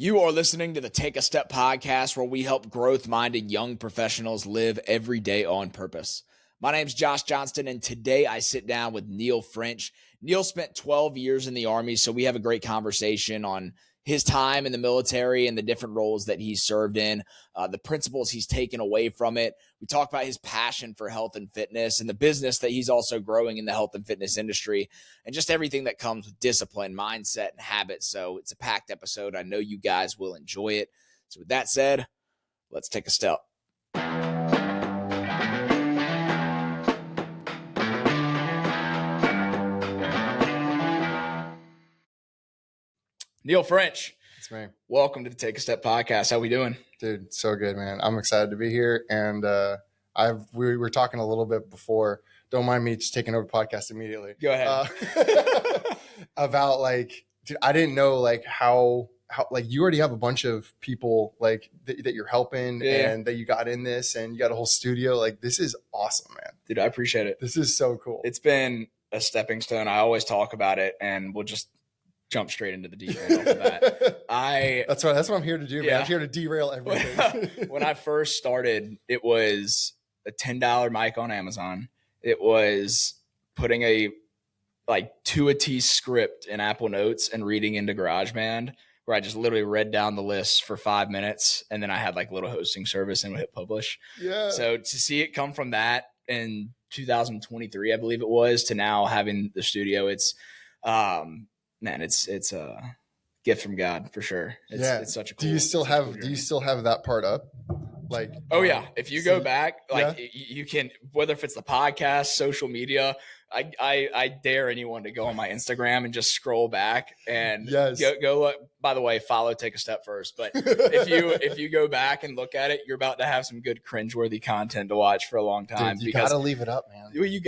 You are listening to the Take a Step podcast, where we help growth-minded young professionals live every day on purpose. My name's Josh Johnston, and today I sit down with Neil French. Neil spent 12 years in the Army, so we have a great conversation on his time in the military and the different roles that he's served in, the principles he's taken away from it. We talk about his passion for health and fitness and the business that he's also growing in the health and fitness industry, and just everything that comes with discipline, mindset, and habits. So it's a packed episode. I know you guys will enjoy it. So with that said, let's take a step. Neil French. It's me. Welcome to the Take a Step podcast. How we doing? Dude, so good, man. I'm excited to be here. And we were talking a little bit before. Don't mind me just taking over the podcast immediately. Go ahead. About dude, I didn't know how you already have a bunch of people that you're helping and that you got in this, and you got a whole studio. This is awesome, man. Dude, I appreciate it. This is so cool. It's been a stepping stone. I always talk about it, and we'll just jump straight into the details of that. That's what I'm here to do, man. I'm here to derail everything. When I first started, it was a $10 mic on Amazon. It was putting a to a T script in Apple Notes and reading into GarageBand, where I just literally read down the list for 5 minutes, and then I had a little hosting service and would hit publish. Yeah. So to see it come from that in 2023, I believe it was, to now having the studio, it's man, it's a gift from God for sure. It's such a cool. Do you still have that part up? Oh yeah. If you go back, you can, whether if it's the podcast, social media, I dare anyone to go on my Instagram and just scroll back and go look. By the way, follow Take a Step first. But if you go back and look at it, you're about to have some good cringeworthy content to watch for a long time. Dude, you gotta leave it up, man. You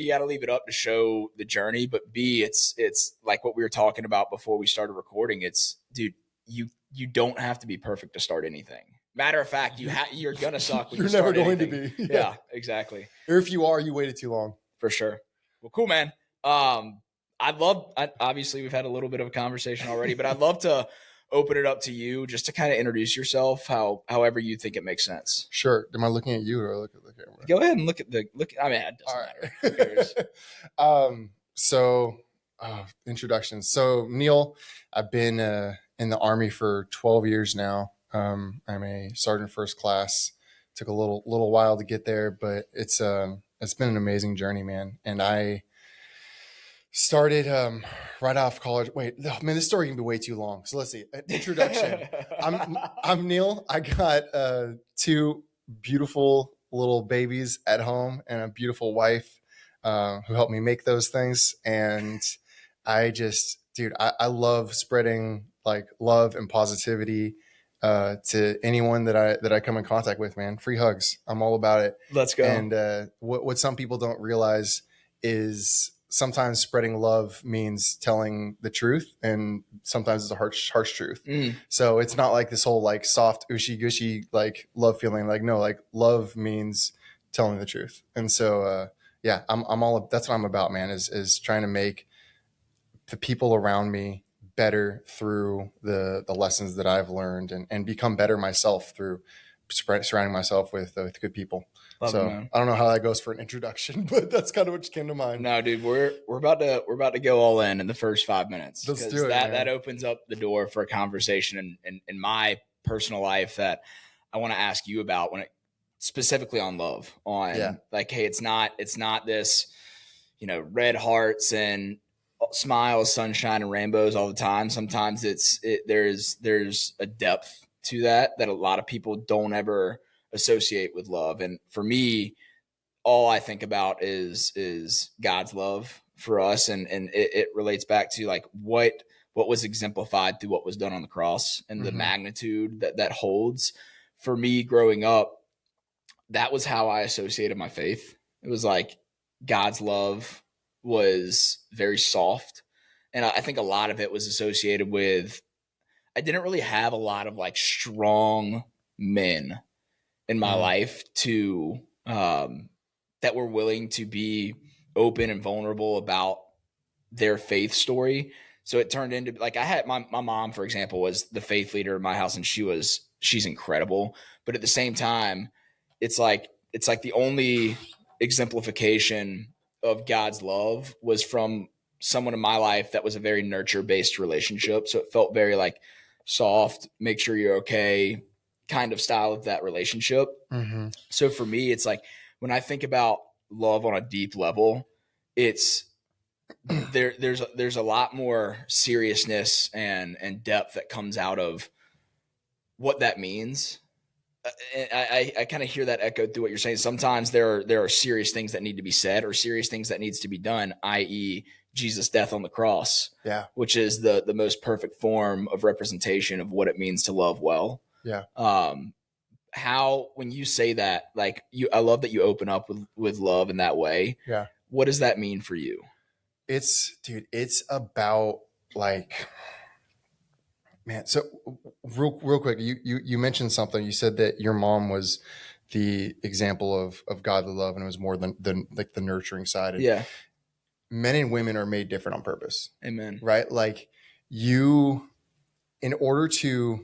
gotta leave it up to show the journey, but B, it's like what we were talking about before we started recording. It's, dude, you don't have to be perfect to start anything. Matter of fact, you're gonna suck when you're never going anything. to be. Yeah, exactly. Or if you are, you waited too long. For sure. Well, cool, man. Obviously we've had a little bit of a conversation already, but I'd love to open it up to you just to kind of introduce yourself, however you think it makes sense. Sure. Am I looking at you or look at the camera? Go ahead and look. I mean, it doesn't matter. Introduction. So Neil, I've been in the Army for 12 years now. I'm a sergeant first class. Took a little while to get there, but it's been an amazing journey, man. And I started right off college. Wait, man, this story can be way too long. So let's see. Introduction. I'm Neil. I got two beautiful little babies at home and a beautiful wife who helped me make those things. And I love spreading love and positivity to anyone that I come in contact with, man. Free hugs. I'm all about it. Let's go. And what some people don't realize is sometimes spreading love means telling the truth, and sometimes it's a harsh truth. So it's not this whole soft, ushy gushy love feeling. No, love means telling the truth. And so I'm all, that's what I'm about, man, is trying to make the people around me better through the lessons that I've learned, and become better myself through surrounding myself with good people. Love it, man. I don't know how that goes for an introduction, but that's kind of what just came to mind. No, dude, we're about to go all in the first 5 minutes. Let's do it. That opens up the door for a conversation in my personal life that I want to ask you about, when it specifically on love, hey, it's not this, red hearts and smiles, sunshine, and rainbows all the time. Sometimes there's a depth to that a lot of people don't ever associate with love. And for me, all I think about is God's love for us, and it relates back to what was exemplified through what was done on the cross, and the magnitude that holds. For me growing up, that was how I associated my faith. It was God's love was very soft. And I think a lot of it was associated with, I didn't really have a lot of strong men in my life that were willing to be open and vulnerable about their faith story. So it turned into like I had my mom, for example, was the faith leader in my house, and she's incredible. But at the same time, it's like the only exemplification of God's love was from someone in my life that was a very nurture based relationship. So it felt very like soft, make sure you're okay kind of style of that relationship. Mm-hmm. So for me, it's like when I think about love on a deep level, it's there's a lot more seriousness and depth that comes out of what that means. I kind of hear that echoed through what you're saying. Sometimes there are serious things that need to be said or serious things that needs to be done, i.e. Jesus' death on the cross, Yeah. which is the most perfect form of representation of what it means to love well. Yeah. How, when you say that, like I love that you open up with love in that way. Yeah. What does that mean for you? It's about like, man. So real quick, you mentioned something. You said that your mom was the example of godly love, and it was more than like the nurturing side. And Yeah. Men and women are made different on purpose. Amen. Right? Like in order to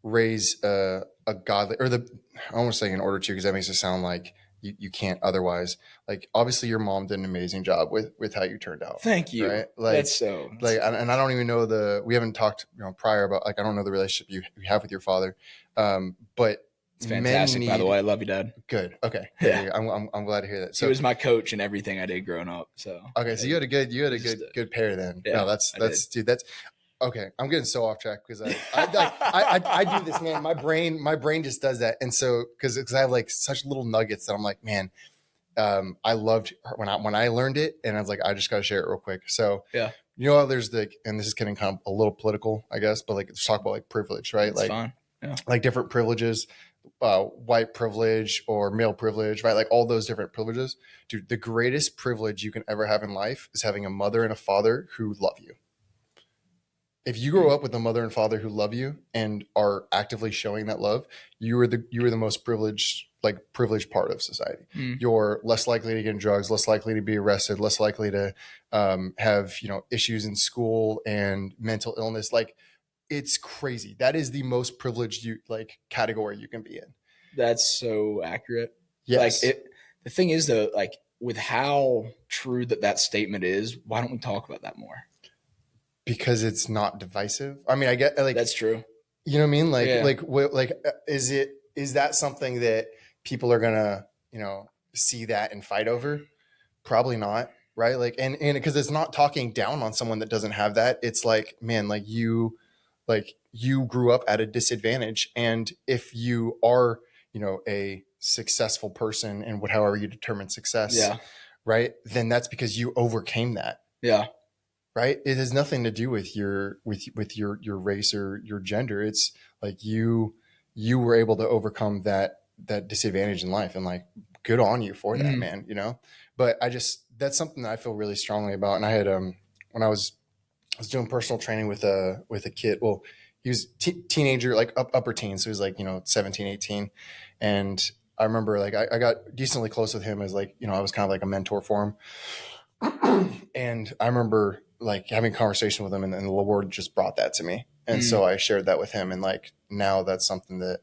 raise a godly, I want to say in order to, because that makes it sound like you can't otherwise. Like, obviously your mom did an amazing job with how you turned out. Thank you. Right? Like, that's so like, and I don't even know we haven't talked, prior about, like, I don't know the relationship you have with your father. But it's fantastic, by the way. I love you, Dad. Good. Okay. Yeah. I'm glad to hear that. So he was my coach in everything I did growing up. So okay. So you had a good pair then. Yeah, no, that's dude, that's okay. I'm getting so off track because I do this, man. My brain just does that. And so, because I have like such little nuggets that I'm like, man, I loved when I learned it, and I was like, I just got to share it real quick. So yeah, there's and this is getting kind of a little political, I guess, but like, let's talk about like privilege, right? It's like fine. Yeah. Like different privileges, white privilege or male privilege, right? Like all those different privileges. Dude, the greatest privilege you can ever have in life is having a mother and a father who love you. If you grow up with a mother and father who love you and are actively showing that love, you are the most privileged part of society. You're less likely to get in drugs, less likely to be arrested, less likely to have issues in school and mental illness. Like, it's crazy. That is the most privileged category you can be in. That's so accurate. Yes. Like the thing is though, like with how true that statement is, why don't we talk about that more? Because it's not divisive. I mean, I get like that's true. You know what I mean? Like, is that something that people are gonna see that and fight over? Probably not, right? Like, and because it's not talking down on someone that doesn't have that. It's like, man, you grew up at a disadvantage, and if you are a successful person and however you determine success, yeah, right, then that's because you overcame that. Yeah. Right. It has nothing to do with your race or your gender. It's like you were able to overcome that disadvantage in life, and like, good on you for that, man. But that's something that I feel really strongly about. And I had when I was doing personal training with a kid. Well, he was teenager, like upper teens. So he was like 17, 18, and I remember like I got decently close with him as I was kind of like a mentor for him. And I remember like having a conversation with him, and the Lord just brought that to me. And so I shared that with him. And like, now that's something that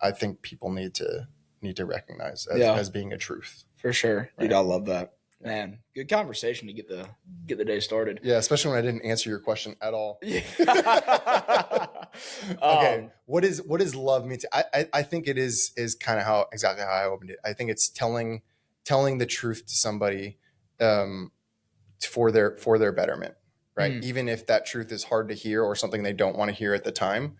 I think people need to recognize as being a truth. For sure. Right? Dude, I love that. Man, good conversation to get the day started. Yeah. Especially when I didn't answer your question at all. Okay. What does love mean to, I think it is kind of exactly how I opened it. I think it's telling the truth to somebody, for their betterment, right? Even if that truth is hard to hear or something they don't want to hear at the time.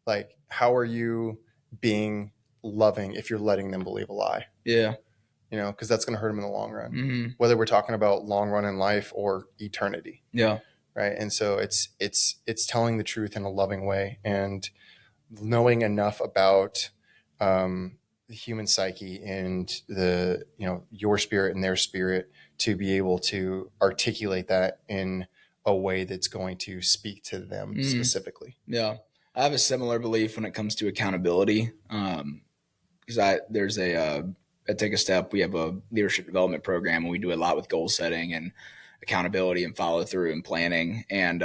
Like, how are you being loving if you're letting them believe a lie? Yeah. Because that's going to hurt them in the long run, whether we're talking about long run in life or eternity. Yeah. Right. And so it's telling the truth in a loving way, and knowing enough about the human psyche and the your spirit and their spirit to be able to articulate that in a way that's going to speak to them specifically. Yeah. I have a similar belief when it comes to accountability. Because at Take a Step, we have a leadership development program, and we do a lot with goal setting. And accountability and follow through and planning. And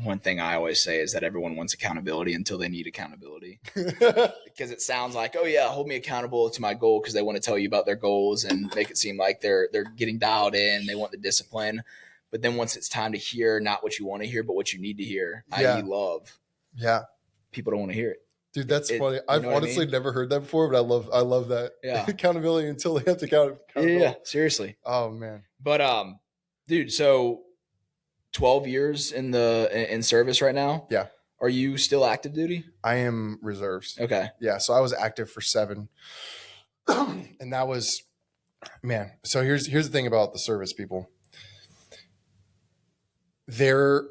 one thing I always say is that everyone wants accountability until they need accountability. Because it sounds like, oh yeah, hold me accountable to my goal, because they want to tell you about their goals and make it seem like they're getting dialed in. They want the discipline. But then once it's time to hear not what you want to hear, but what you need to hear, i.e. love. Yeah. People don't want to hear it. Dude, that's funny. I've honestly never heard that before, but I love that. Yeah. Accountability until they have to count. Yeah, seriously. Oh man. But dude, so 12 years in service right now. Yeah. Are you still active duty? I am reserves. Okay. Yeah. So I was active for 7. And that was, man. So here's the thing about the service people. There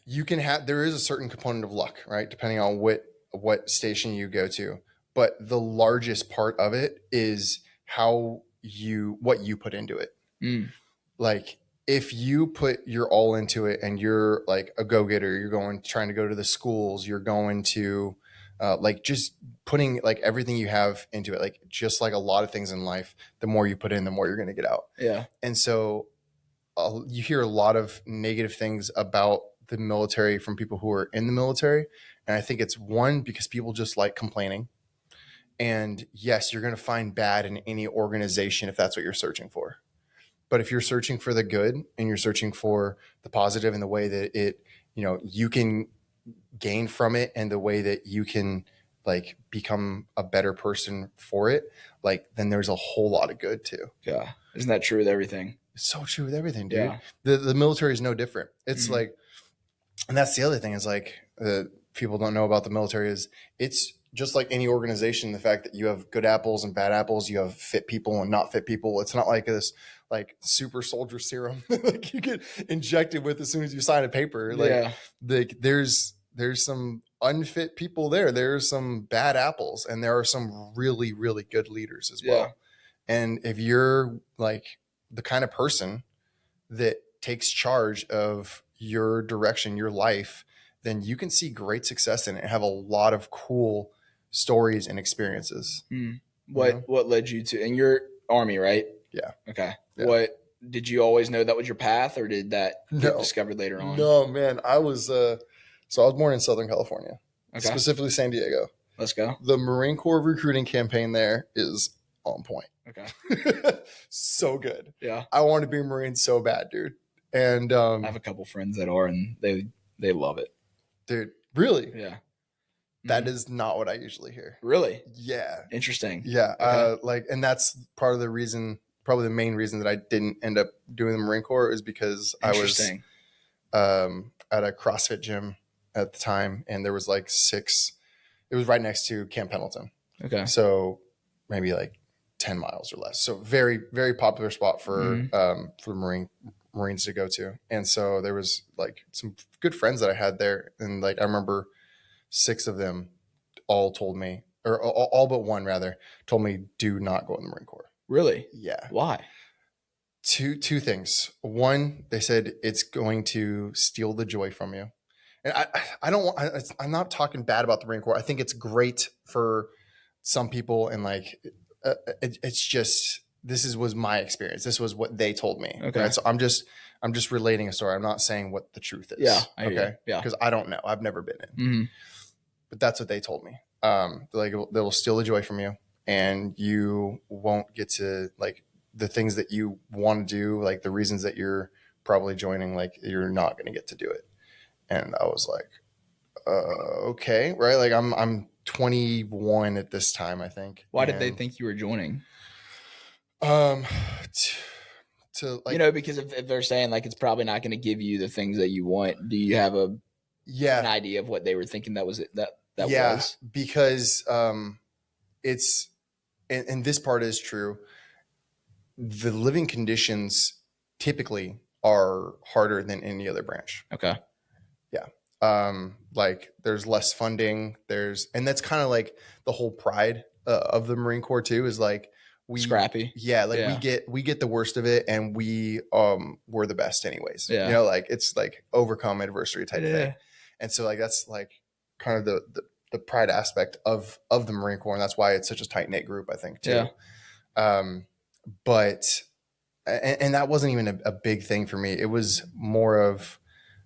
is a certain component of luck, right? Depending on what station you go to. But the largest part of it is what you put into it. Like, if you put your all into it and you're like a go-getter, you're trying to go to the schools, you're going to like just putting like everything you have into it, like just like a lot of things in life, the more you put in, the more you're going to get out. Yeah. And so you hear a lot of negative things about the military from people who are in the military. And I think it's one, because people just like complaining. And yes, you're going to find bad in any organization if that's what you're searching for. But if you're searching for the good and you're searching for the positive and the way that it, you can gain from it and the way that you can like become a better person for it, like then there's a whole lot of good too. Yeah. Isn't that true with everything? It's so true with everything, dude. Yeah. The military is no different. It's like, and that's the other thing is like people don't know about the military is it's just like any organization. The fact that you have good apples and bad apples, you have fit people and not fit people. It's not like this like super soldier serum like you get injected with as soon as you sign a paper. Like there's some unfit people there. There's some bad apples and there are some really, really good leaders as well. And if you're like the kind of person that takes charge of your direction, your life, then you can see great success in it and have a lot of cool stories and experiences. What led you to, and you're Army, right? Yeah. Okay. Yeah. What did you always know that was your path, or did that get discovered later on? No, man. I was born in Southern California, specifically San Diego. Let's go. The Marine Corps recruiting campaign there is on point. Okay. So good. Yeah. I want to be a Marine so bad, dude. And I have a couple friends that are, and they love it. Dude, really? Yeah. That is not what I usually hear. Really? Yeah. Interesting. Yeah. Okay. And that's part of the reason, probably the main reason that I didn't end up doing the Marine Corps is because I was at a CrossFit gym at the time, and there was like 6. It was right next to Camp Pendleton. Okay. So maybe like 10 miles or less. So very, very popular spot for Marines to go to. And so there was like some good friends that I had there. And like, I remember 6 of them all told me, or all but one rather, told me, do not go in the Marine Corps. Really? Yeah. Why? Two things. One, they said it's going to steal the joy from you. And I don't want, I'm not talking bad about the Marine Corps. I think it's great for some people. And like, it's just, was my experience. This was what they told me. Okay. Right? So I'm just relating a story. I'm not saying what the truth is. Yeah. Okay. Yeah. Because I don't know. I've never been in. Mm-hmm. But that's what they told me. Like they will steal the joy from you, and you won't get to like the things that you want to do, like the reasons that you're probably joining, like you're not going to get to do it. And I was like, okay, right? Like I'm 21 at this time, I think. Why did they think you were joining? To like, because if they're saying like it's probably not going to give you the things that you want, do you have an idea of what they were thinking that was it? That was? Because it's and this part is true. The living conditions typically are harder than any other branch. Okay. Yeah. Like there's less funding. And that's kind of like the whole pride of the Marine Corps too, is like scrappy. Yeah. Like we get the worst of it, and we're the best anyways. Yeah. Like it's like overcome adversity type thing. And so like, that's like kind of the pride aspect of the Marine Corps. And that's why it's such a tight knit group, I think too. Yeah. But and that wasn't even a big thing for me. It was more of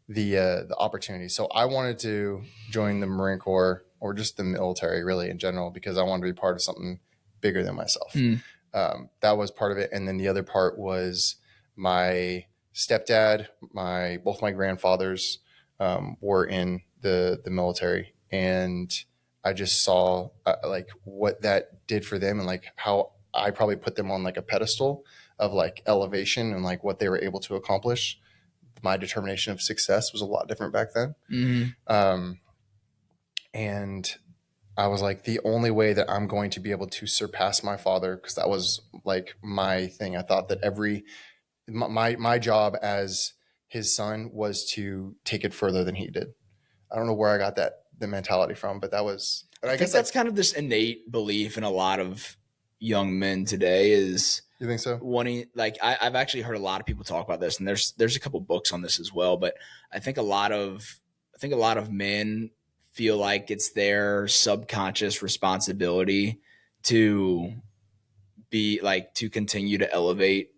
the opportunity. So I wanted to join the Marine Corps or just the military, really in general, because I wanted to be part of something bigger than myself. That was part of it, and then the other part was my stepdad, both my grandfathers were in the military, and I just saw like what that did for them, and like how I probably put them on like a pedestal of like elevation and like what they were able to accomplish. My determination of success was a lot different back then. And I was like, the only way that I'm going to be able to surpass my father, because that was like my thing. I thought that my job as his son was to take it further than he did. I don't know where I got the mentality from, but that was. I guess that's kind of this innate belief in a lot of young men today. Is you think so? Wanting, like, I've actually heard a lot of people talk about this, and there's a couple books on this as well. But I think a lot of men feel like it's their subconscious responsibility to be like to continue to elevate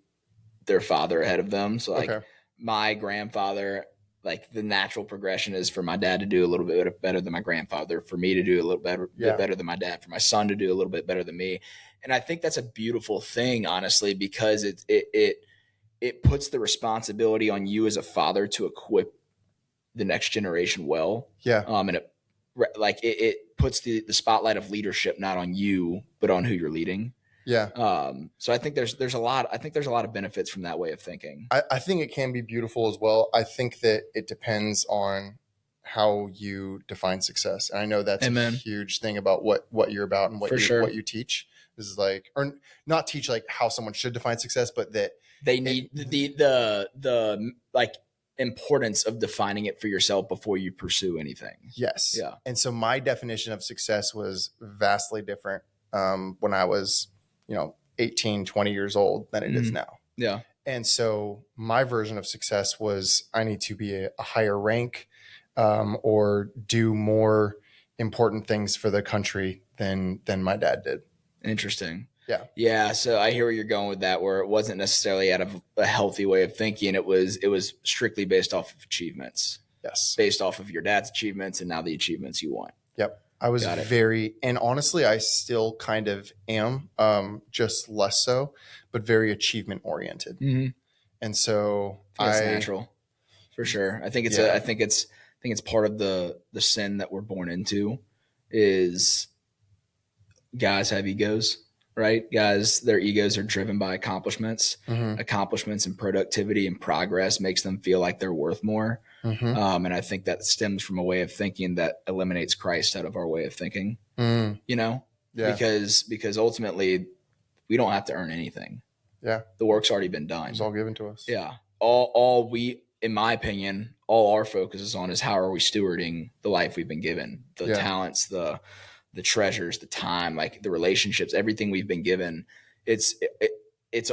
their father ahead of them. So like my grandfather, like the natural progression is for my dad to do a little bit better than my grandfather, for me to do a little bit better than my dad, for my son to do a little bit better than me. And I think that's a beautiful thing, honestly, because it puts the responsibility on you as a father to equip the next generation well. And it puts the spotlight of leadership not on you, but on who you're leading. So I think there's a lot of benefits from that way of thinking. I think it can be beautiful as well. I think that it depends on how you define success. And I know that's a huge thing about what you're about and what you teach. This is like, or not teach like how someone should define success, but that they need the like importance of defining it for yourself before you pursue anything. Yes. Yeah. And so my definition of success was vastly different when I was, 18, 20 years old than it is now. Yeah. And so my version of success was I need to be a higher rank or do more important things for the country than my dad did. Interesting. Yeah. Yeah. So I hear where you're going with that, where it wasn't necessarily out of a healthy way of thinking. It was strictly based off of achievements. Yes. Based off of your dad's achievements and now the achievements you want. Yep. I was and honestly, I still kind of am, just less so, but very achievement oriented. And so it's natural for sure. I think it's part of the sin that we're born into is guys have egos. Right? Guys, their egos are driven by accomplishments. Accomplishments and productivity and progress makes them feel like they're worth more. And I think that stems from a way of thinking that eliminates Christ out of our way of thinking, because ultimately we don't have to earn anything. Yeah. The work's already been done. It's all given to us. Yeah. All we, in my opinion, all our focus is on is how are we stewarding the life we've been given, the talents, the treasures, the time, like the relationships, everything we've been given. It's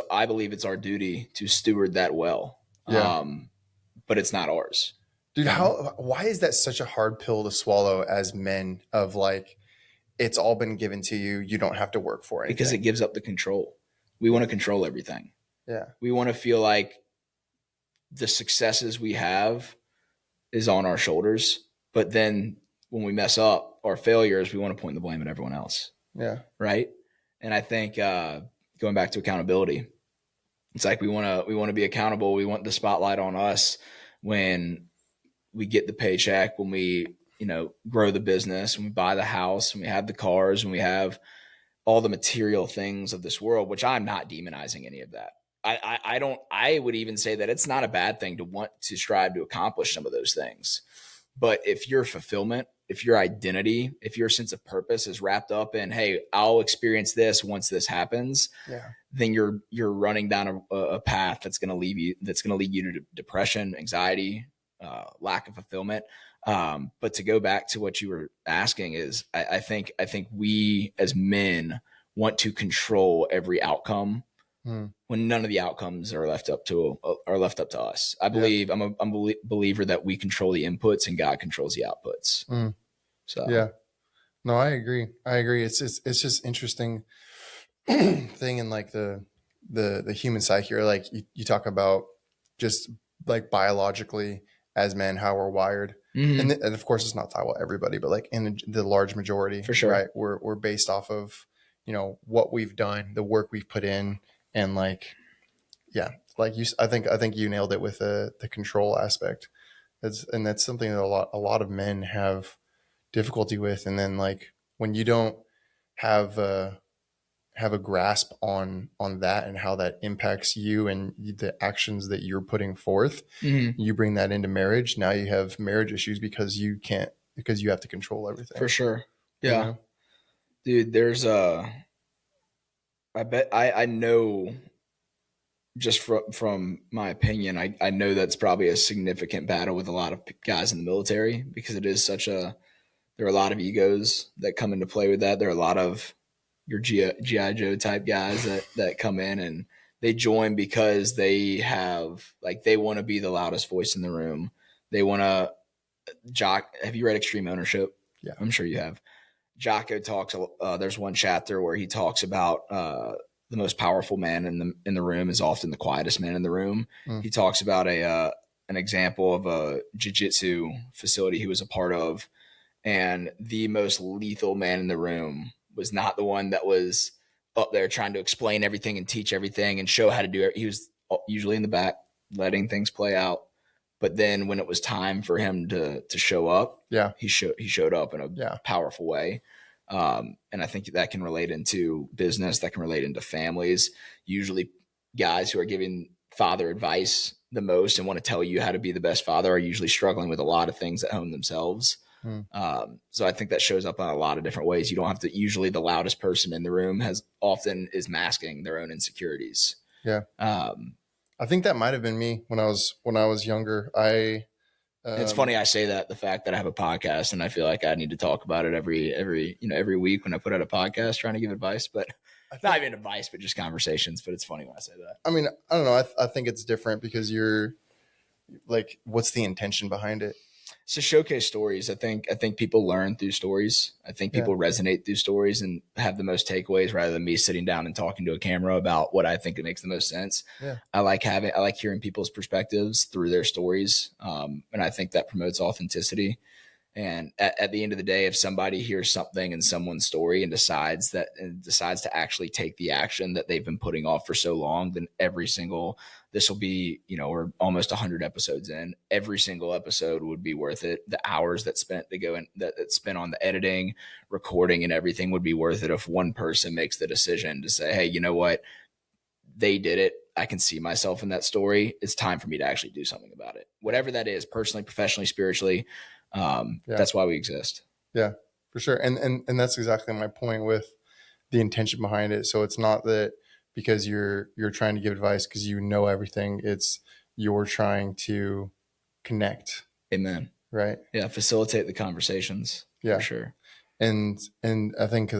I believe it's our duty to steward that well. But it's not ours. Dude, why is that such a hard pill to swallow as men of like, it's all been given to you. You don't have to work for it. Because it gives up the control. We want to control everything. Yeah. We want to feel like the successes we have is on our shoulders. But then when we mess up our failures, we want to point the blame at everyone else. Yeah. Right. And I think going back to accountability, it's like we want to be accountable. We want the spotlight on us when we get the paycheck, when we, grow the business, when we buy the house, when we have the cars, when we have all the material things of this world, which I'm not demonizing any of that. I would even say that it's not a bad thing to want to strive to accomplish some of those things. But if your fulfillment, if your identity, if your sense of purpose is wrapped up in, hey, I'll experience this once this happens, then you're running down a path that's going to lead you to depression, anxiety, lack of fulfillment. But to go back to what you were asking is, I think we as men want to control every outcome when none of the outcomes are left up to us. I believe I'm a believer that we control the inputs and God controls the outputs. So yeah, no, I agree. It's just interesting thing in like the the human psyche, or like you talk about just like biologically as men, how we're wired. Mm-hmm. And of course it's not talking about everybody, but like in the large majority, For sure. right? We're based off of, what we've done, the work we've put in, and like, yeah, like I think you nailed it with the control aspect. That's something that a lot of men have difficulty with. And then like when you don't have have a grasp on that and how that impacts you and the actions that you're putting forth, Mm-hmm. you bring that into marriage. Now you have marriage issues because you have to control everything. For sure. You Yeah. know? Dude, there's I bet I know just from my opinion, I know that's probably a significant battle with a lot of guys in the military, because it is there are a lot of egos that come into play with that. There are a lot of your GI Joe type guys that come in and they join because they they want to be the loudest voice in the room. They want to jock. Have you read Extreme Ownership? Yeah. I'm sure you have. Jocko talks. There's one chapter where he talks about the most powerful man in the room is often the quietest man in the room. Mm. He talks about an example of a jiu-jitsu facility he was a part of, and the most lethal man in the room was not the one that was up there trying to explain everything and teach everything and show how to do it. He was usually in the back letting things play out. But then when it was time for him to show up, Yeah. he showed up in a powerful way. And I think that can relate into business, that can relate into families. Usually guys who are giving father advice the most and want to tell you how to be the best father are usually struggling with a lot of things at home themselves. So I think that shows up in a lot of different ways. You don't have to, usually the loudest person in the room is masking their own insecurities. Yeah. I think that might've been me when I was younger. It's funny I say that, the fact that I have a podcast and I feel like I need to talk about it every week when I put out a podcast trying to give advice, but not even advice, but just conversations. But it's funny when I say that. I mean, I don't know. I think it's different because you're like, what's the intention behind it? It's to showcase stories. I think people learn through stories. I think people resonate through stories and have the most takeaways rather than me sitting down and talking to a camera about what I think it makes the most sense. Yeah. I like hearing people's perspectives through their stories. And I think that promotes authenticity. And at the end of the day, if somebody hears something in someone's story and decides to actually take the action that they've been putting off for so long, then this will be, we're almost 100 episodes in. Every single episode would be worth it. The hours that spent on the editing, recording, and everything would be worth it if one person makes the decision to say, hey, you know what? They did it. I can see myself in that story. It's time for me to actually do something about it. Whatever that is, personally, professionally, spiritually. That's why we exist. Yeah, for sure. And that's exactly my point with the intention behind it. So it's not that because you're trying to give advice because you know everything. It's you're trying to connect. Amen. Right. Yeah. Facilitate the conversations. Yeah. For sure. And I think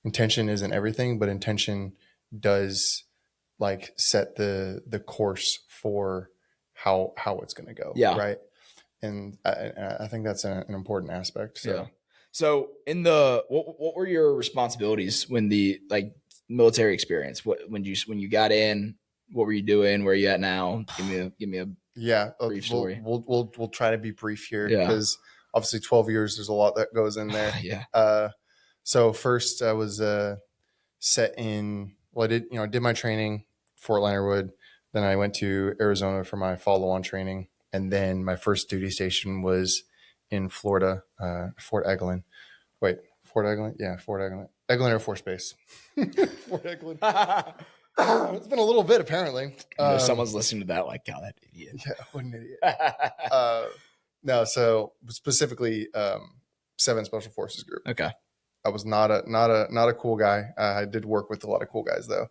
intention isn't everything, but intention does like set the course for how it's going to go. Yeah. Right. And I think that's an important aspect. So. Yeah. So what were your responsibilities when the military experience? When you got in, what were you doing? Where are you at now? Give me a brief story. We'll try to be brief here because obviously 12 years, there's a lot that goes in there. Yeah. So first I was set in, I did my training, Fort Leonard Wood. Then I went to Arizona for my follow-on training. And then my first duty station was in Florida, Fort Eglin. Wait, Fort Eglin? Yeah, Fort Eglin. Eglin Air Force Base. Fort Eglin. It's been a little bit, apparently. Someone's listening to that like, God, that idiot. Yeah, what an idiot. No, so specifically 7 Special Forces Group. Okay. I was not a cool guy. I did work with a lot of cool guys, though.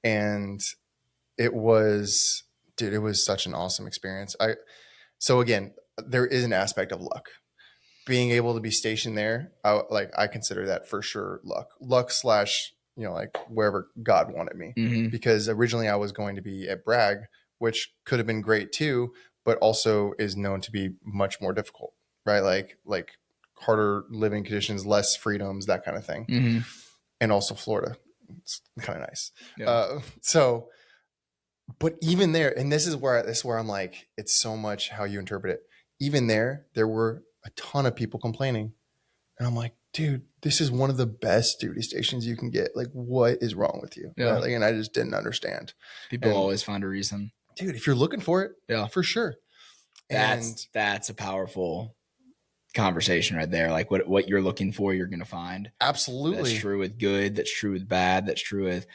And it was such an awesome experience. So again, there is an aspect of luck. Being able to be stationed there, I consider that for sure luck / wherever God wanted me. Mm-hmm. Because originally I was going to be at Bragg, which could have been great too, but also is known to be much more difficult, right? Like harder living conditions, less freedoms, that kind of thing. Mm-hmm. And also Florida. it's kind of nice. Yeah. But even there, and this is where I'm like, it's so much how you interpret it. Even there were a ton of people complaining. And I'm like, dude, this is one of the best duty stations you can get. Like, what is wrong with you? Yeah. Right? Like, and I just didn't understand. People always find a reason. Dude, if you're looking for it, yeah, for sure. That's a powerful conversation right there. Like what you're looking for, you're going to find. Absolutely. That's true with good. That's true with bad. That's true with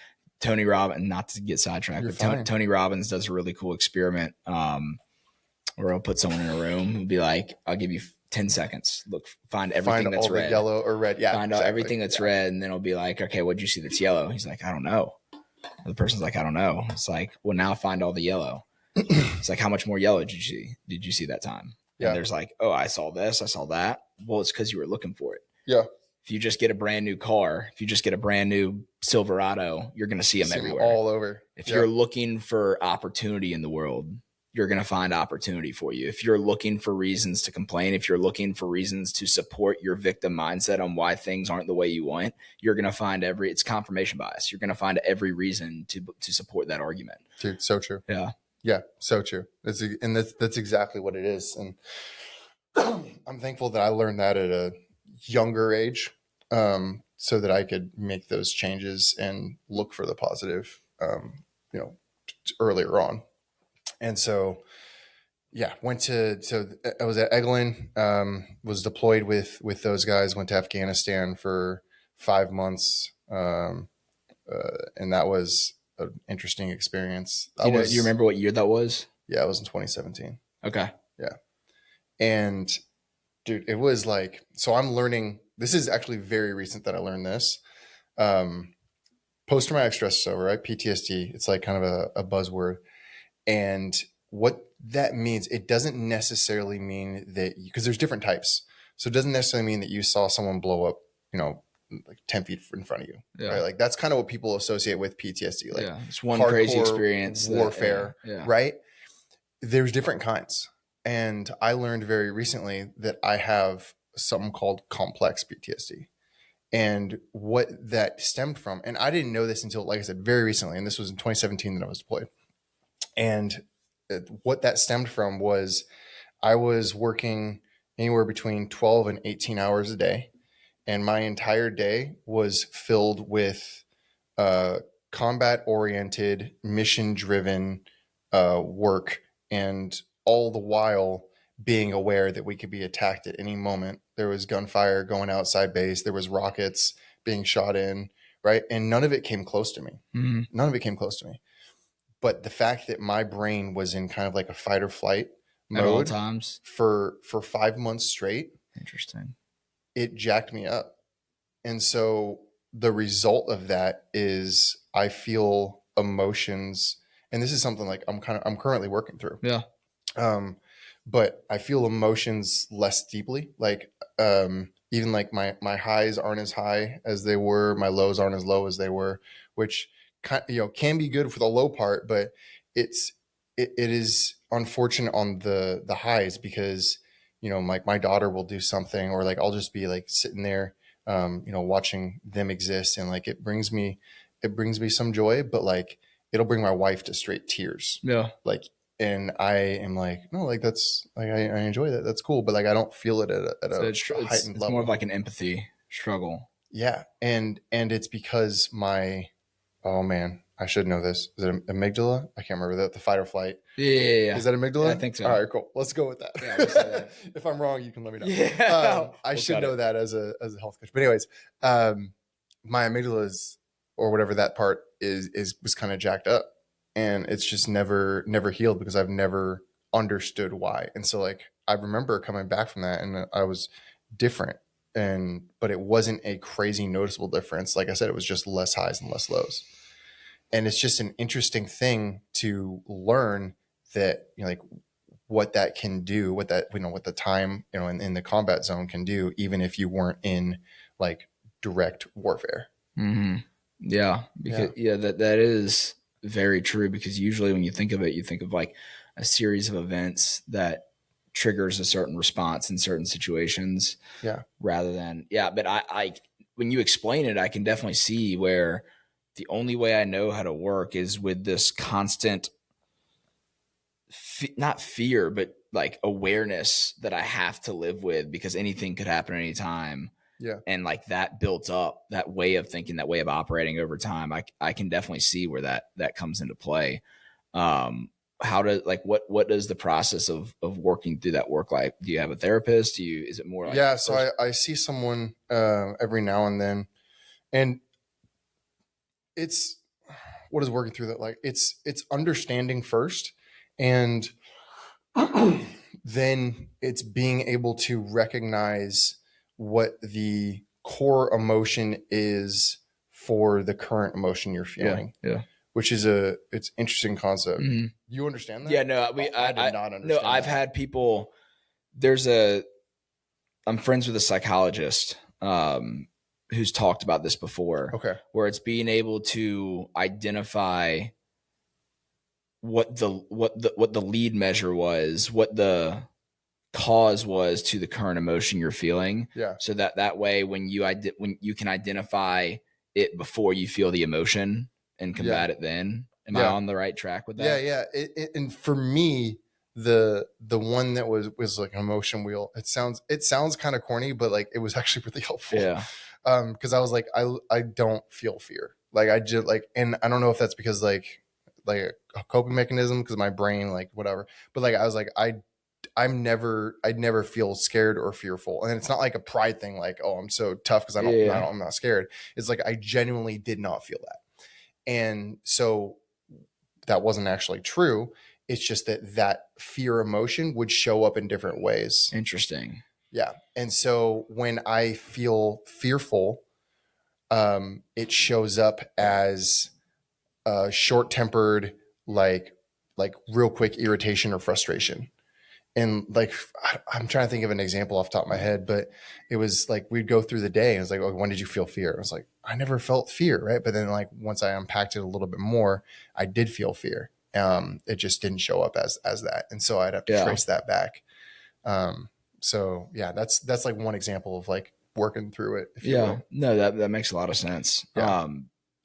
Tony Robbins, not to get sidetracked, but Tony Robbins does a really cool experiment where he'll put someone in a room and be like, I'll give you 10 seconds. Look, find everything that's red. Yellow or red. Yeah. Find out everything that's red. And then it'll be like, okay, what'd you see that's yellow? He's like, I don't know. The person's like, I don't know. It's like, well, now find all the yellow. It's like, how much more yellow did you see that time? Yeah. And there's like, oh, I saw this, I saw that. Well, it's because you were looking for it. Yeah. If you just get a brand new car, if you just get a brand new Silverado, you're going to see them everywhere. All over. If you're looking for opportunity in the world, you're going to find opportunity for you. If you're looking for reasons to complain, if you're looking for reasons to support your victim mindset on why things aren't the way you want, you're going to find it's confirmation bias. You're going to find every reason to support that argument. Dude, so true. Yeah. Yeah, so true. That's exactly what it is. And I'm thankful that I learned that at a younger age, so that I could make those changes and look for the positive, earlier on. And so, yeah, I was at Eglin, was deployed with those guys, went to Afghanistan for 5 months. And that was an interesting experience. Do you remember what year that was? Yeah, it was in 2017. Okay. Yeah. And dude, it was like, so I'm learning, this is actually very recent that I learned this. Post-traumatic stress disorder, right? PTSD. It's like kind of a buzzword. And what that means, it doesn't necessarily mean that, because there's different types. So it doesn't necessarily mean that you saw someone blow up, like 10 feet in front of you. Yeah. Right? Like that's kind of what people associate with PTSD. Like it's one crazy experience. Warfare, right? There's different kinds. And I learned very recently that I have something called complex PTSD. And what that stemmed from, and I didn't know this until, like I said, very recently, and this was in 2017 that I was deployed. And what that stemmed from was I was working anywhere between 12 and 18 hours a day. And my entire day was filled with combat-oriented, mission-driven work, and all the while being aware that we could be attacked at any moment. There was gunfire going outside base. There was rockets being shot in, right? And none of it came close to me. Mm-hmm. None of it came close to me. But the fact that my brain was in kind of like a fight or flight mode at all times for 5 months straight. Interesting. It jacked me up. And so the result of that is I feel emotions, and this is something like I'm currently working through. Yeah. But I feel emotions less deeply. Like, even like my highs aren't as high as they were. My lows aren't as low as they were, which can be good for the low part, but it is unfortunate on the highs because, like my daughter will do something, or like I'll just be like sitting there, watching them exist. And like, it brings me some joy, but like it'll bring my wife to straight tears. Yeah. Like, and I am like, no, like that's like, I enjoy that. That's cool. But like, I don't feel it at a heightened level. It's more of like an empathy struggle. Yeah. And it's because oh man, I should know this. Is it amygdala? I can't remember that. The fight or flight. Yeah. Is that amygdala? Yeah, I think so. All right, cool. Let's go with that. Yeah, we'll say that. If I'm wrong, you can let me know. Yeah. I should know that as a health coach. But anyways, my amygdala or whatever that part was kind of jacked up, and it's just never healed because I've never understood why. And so like, I remember coming back from that and I was different, but it wasn't a crazy noticeable difference. Like I said, it was just less highs and less lows. And it's just an interesting thing to learn that, like what that can do, what the time, in the combat zone can do, even if you weren't in like direct warfare. Mm-hmm. Yeah. Because that is very true, because usually when you think of it, you think of like a series of events that triggers a certain response in certain situations. Yeah. Rather than, but I when you explain it, I can definitely see where the only way I know how to work is with this constant, not fear, but like awareness that I have to live with, because anything could happen anytime. Yeah. And like that built up, that way of thinking, that way of operating over time. I can definitely see where that comes into play. How to, like, what does the process of working through that work like? Do you have a therapist? Is it more like, yeah. So I see someone every now and then, and it's, what is working through that? Like it's understanding first, and then it's being able to recognize what the core emotion is for the current emotion you're feeling. Yeah. Which is it's interesting concept. Mm-hmm. You understand that? Yeah, no, I did not understand. No, I've had people. I'm friends with a psychologist who's talked about this before. Okay. Where it's being able to identify what the lead measure was, what the cause was to the current emotion you're feeling. Yeah. So that way, when you can identify it before you feel the emotion and combat it, then am I on the right track with that? Yeah. And for me, the one that was like an emotion wheel, it sounds kind of corny, but like it was actually really helpful. Yeah. Because I was like, I don't feel fear. Like I just like, and I don't know if that's because like a coping mechanism, because my brain, like whatever, but like I was like, I'd never feel scared or fearful. And it's not like a pride thing, like, oh, I'm so tough because I'm not scared. It's like I genuinely did not feel that. And so that wasn't actually true. It's just that fear emotion would show up in different ways. Interesting. Yeah. And so when I feel fearful, it shows up as short-tempered, like real quick irritation or frustration. And like, I'm trying to think of an example off the top of my head, but it was like, we'd go through the day and it was like, oh, when did you feel fear? I was like, I never felt fear. Right. But then like, once I unpacked it a little bit more, I did feel fear. It just didn't show up as that. And so I'd have to trace that back. So yeah, that's like one example of like working through it. If you will. No, that makes a lot of sense. Yeah.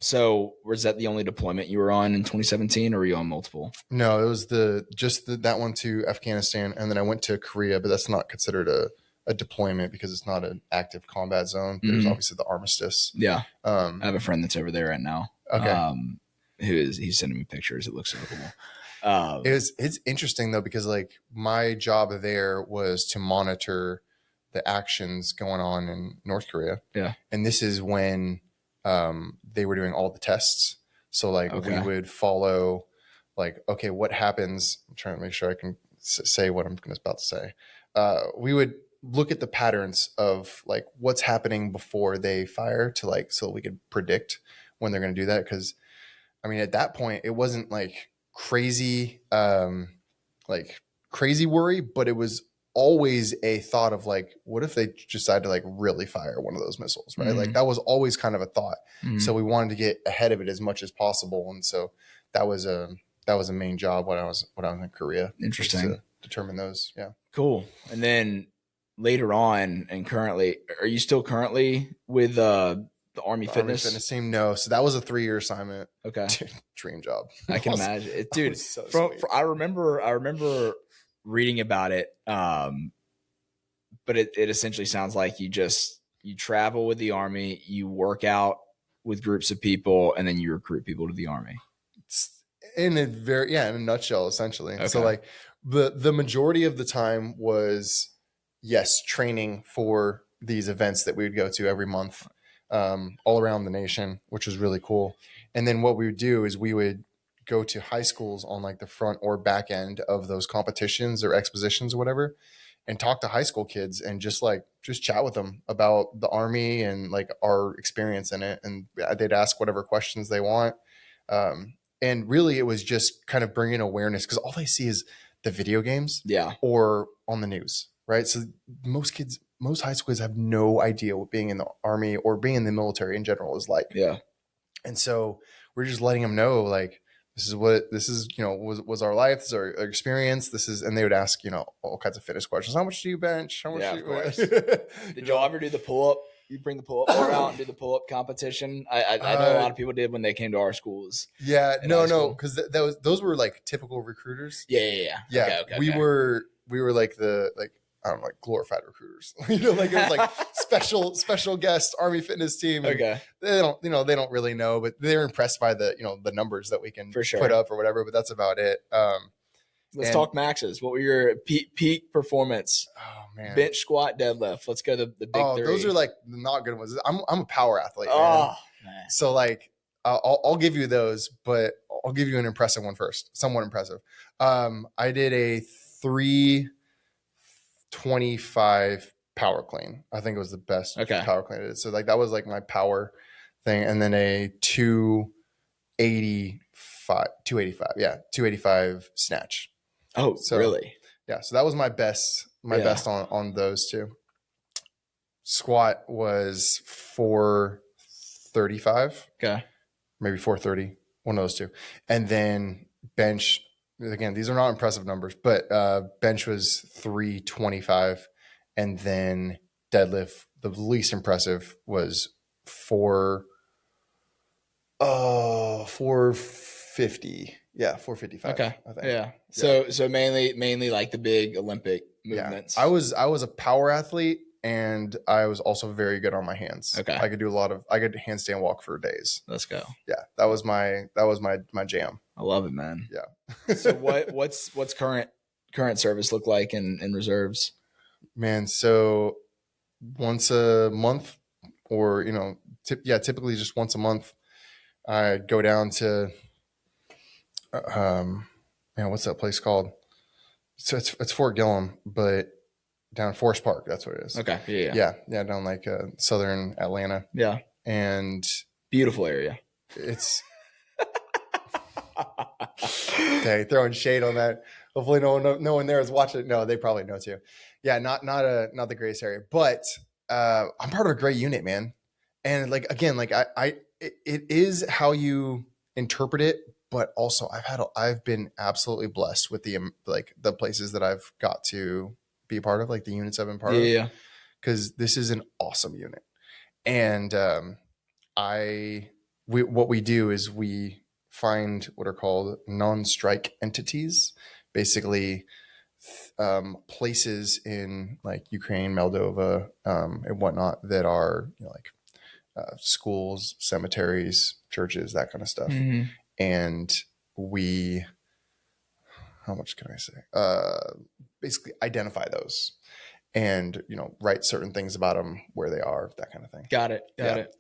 So was that the only deployment you were on in 2017, or were you on multiple? No, it was that one to Afghanistan, and then I went to Korea, but that's not considered a deployment because it's not an active combat zone. There's obviously the armistice. Yeah. I have a friend that's over there right now. Okay. He's sending me pictures. It looks so cool. It's interesting though, because like my job there was to monitor the actions going on in North Korea. Yeah. And this is when they were doing all the tests. So like we would follow like, okay, what happens? I'm trying to make sure I can say what I'm about to say. We would look at the patterns of like what's happening before they fire to like, so we could predict when they're going to do that. Cause I mean, at that point it wasn't like crazy worry, but it was always a thought of like, what if they decide to like really fire one of those missiles, right? Like that was always kind of a thought. So we wanted to get ahead of it as much as possible. And so that was a main job when I was in Korea. Interesting. To determine those. Yeah. Cool. And then later on, and currently, are you still currently with the Army Fitness? Army Fitness team? No. So that was a 3-year assignment. Okay. Dream job. I can imagine it, dude. So I remember reading about it. But it essentially sounds like you travel with the Army, you work out with groups of people, and then you recruit people to the Army. In a nutshell, essentially. Okay. So like the majority of the time was, yes, training for these events that we would go to every month, all around the nation, which was really cool. And then what we would do is we would go to high schools on like the front or back end of those competitions or expositions or whatever, and talk to high school kids and just chat with them about the Army and like our experience in it. And they'd ask whatever questions they want. And really it was just kind of bringing awareness, because all they see is the video games or on the news, right? So most high school kids have no idea what being in the Army or being in the military in general is like. Yeah. And so we're just letting them know, like, was our life, this is our experience. And they would ask, all kinds of fitness questions. How much do you bench? How much Yeah, do of you, course. Did y'all ever do the pull up? You bring the pull up bar out and do the pull up competition. I know a lot of people did when they came to our schools. Yeah, no, because those were like typical recruiters. Yeah. Okay. We were like I don't know, like glorified recruiters. Like it was like special guest Army fitness team. Okay. They don't really know, but they're impressed by the numbers that we can put up or whatever. But that's about it. Let's talk maxes. What were your peak performance? Oh man, bench, squat, deadlift. Let's go the big three. Those are like the not good ones. I'm a power athlete. Man. So like I'll give you those, but I'll give you an impressive one first. Somewhat impressive. I did a 325 power clean. I think it was the best power clean I did. So like that was like my power thing, and then a 285 snatch. Oh, so, really? Yeah. So that was my best on those two. Squat was 435. Okay. Maybe 430. One of those two. And then bench, again, these are not impressive numbers, but bench was 325. And then deadlift, the least impressive was 450. Yeah, 455. Okay. I think. Yeah. So mainly like the big Olympic movements. Yeah. I was a power athlete, and I was also very good on my hands. Okay. I could handstand walk for days. Let's go. Yeah. That was my jam. I love it, man. Yeah. So what's current service look like in reserves? Man, so once a month, or typically just once a month, I go down to what's that place called? So it's Fort Gillum, but down Forest Park. That's what it is. Okay. Yeah. Down like southern Atlanta. Yeah. And beautiful area. It's okay. Throwing shade on that. Hopefully no one there is watching. No, they probably know too. Yeah. Not the greatest area, but I'm part of a great unit, man. And like, again, like it is how you interpret it, but also I've been absolutely blessed with the places that I've got to be a part of, like the units I've been part of. Yeah. Because this is an awesome unit. And what we do is we find what are called non-strike entities, basically places in like Ukraine, Moldova, and whatnot that are schools, cemeteries, churches, that kind of stuff. Mm-hmm. And how much can I say? Basically identify those and, write certain things about them, where they are, that kind of thing. Got it.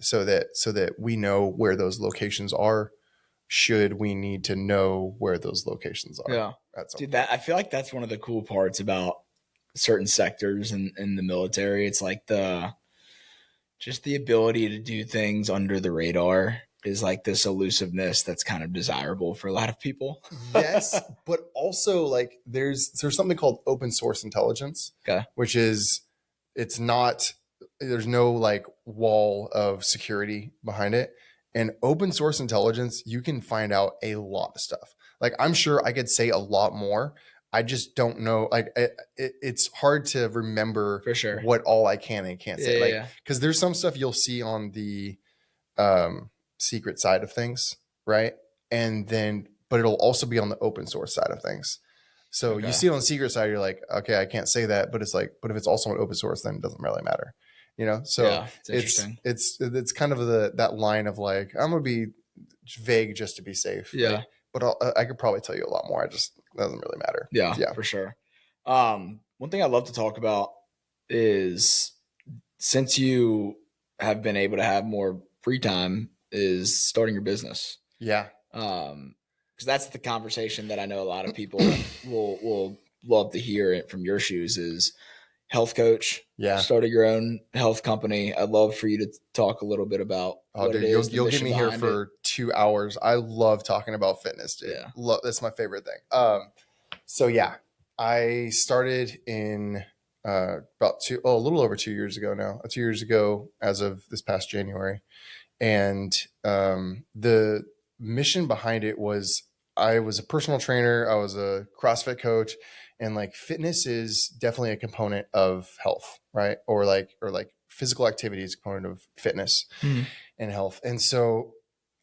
So that we know where those locations are, should we need to know where those locations are. Yeah. Dude, I feel like that's one of the cool parts about certain sectors in the military. It's like the ability to do things under the radar is like this elusiveness that's kind of desirable for a lot of people. Yes, but also like there's something called open source intelligence, which is there's no like wall of security behind it. And open source intelligence, you can find out a lot of stuff. Like I'm sure I could say a lot more. I just don't know. Like it's hard to remember for sure what all I can and can't say. Yeah. Because there's some stuff you'll see on the secret side of things, right? But it'll also be on the open source side of things. So you see it on the secret side, you're like, okay, I can't say that. But it's like, but if it's also on open source, then it doesn't really matter. So it's interesting. It's kind of that line of like, I'm gonna be vague just to be safe. Yeah. Right? But I could probably tell you a lot more. It doesn't really matter. Yeah, for sure. One thing I'd love to talk about is, since you have been able to have more free time, is starting your business. Yeah. Because that's the conversation that I know a lot of people will love to hear it from your shoes is health coach. Yeah. Started your own health company. I'd love for you to talk a little bit about what it is. You'll get me here for 2 hours. I love talking about fitness, dude. Yeah. That's my favorite thing. So yeah, I started in a little over 2 years ago now. 2 years ago, as of this past January. And the mission behind it was I was a personal trainer. I was a CrossFit coach, and like fitness is definitely a component of health, right? Or like physical activity is a component of fitness and health. And so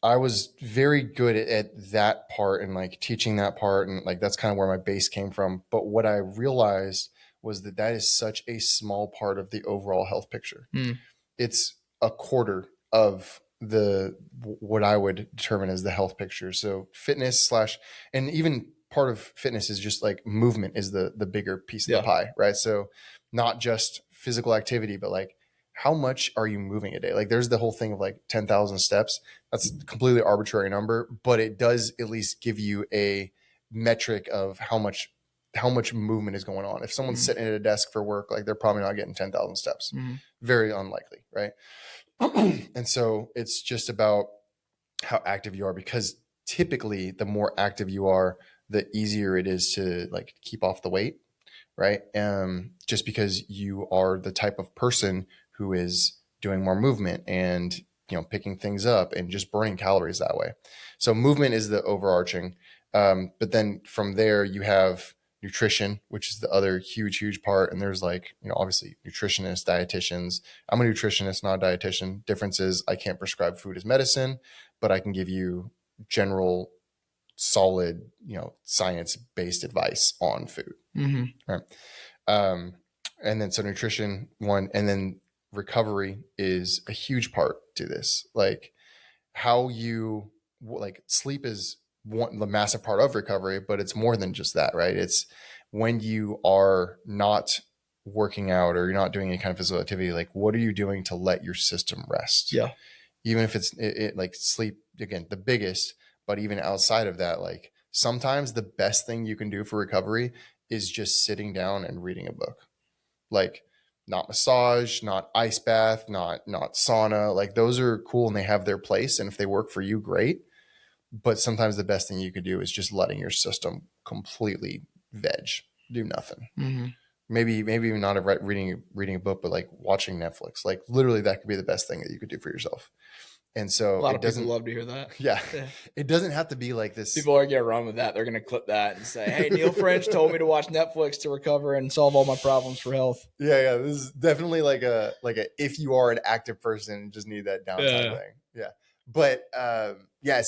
I was very good at that part and like teaching that part. And like, that's kind of where my base came from. But what I realized was that that is such a small part of the overall health picture. It's a quarter of what I would determine as the health picture. So fitness and even part of fitness is just like movement is the bigger piece of the pie, right? So not just physical activity, but like how much are you moving a day? Like there's the whole thing of like 10,000 steps. That's a completely arbitrary number, but it does at least give you a metric of how much movement is going on. If someone's sitting at a desk for work, like they're probably not getting 10,000 steps. Very unlikely, right? And so it's just about how active you are, because typically the more active you are, the easier it is to like keep off the weight, right? Just because you are the type of person who is doing more movement and, you know, picking things up and just burning calories that way. So movement is the overarching. But then from there you have nutrition, which is the other huge part. And there's like, you know, obviously nutritionists, dietitians. I'm a nutritionist, not a dietitian. Difference is I can't prescribe food as medicine, but I can give you general, solid, you know, science-based advice on food. Right. And then so nutrition one, and then recovery is a huge part to this. Like how you like sleep is the massive part of recovery, but it's more than just that, right? It's when you are not working out or you're not doing any kind of physical activity, like what are you doing to let your system rest? Yeah. Even if it's like sleep, again, the biggest, but even outside of that, like sometimes the best thing you can do for recovery is just sitting down and reading a book. Like not massage, not ice bath, not sauna. Like those are cool and they have their place. And if they work for you, great. But sometimes the best thing you could do is just letting your system completely veg, do nothing. Maybe even not reading a book, but like watching Netflix. Like literally that could be the best thing that you could do for yourself. And so a lot of people love to hear that. Yeah. It doesn't have to be like this. People are going to run with that. They're going to clip that and say, hey, Neil French told me to watch Netflix to recover and solve all my problems for health. Yeah. This is definitely like a if you are an active person, just need that downtime thing. Yeah. But so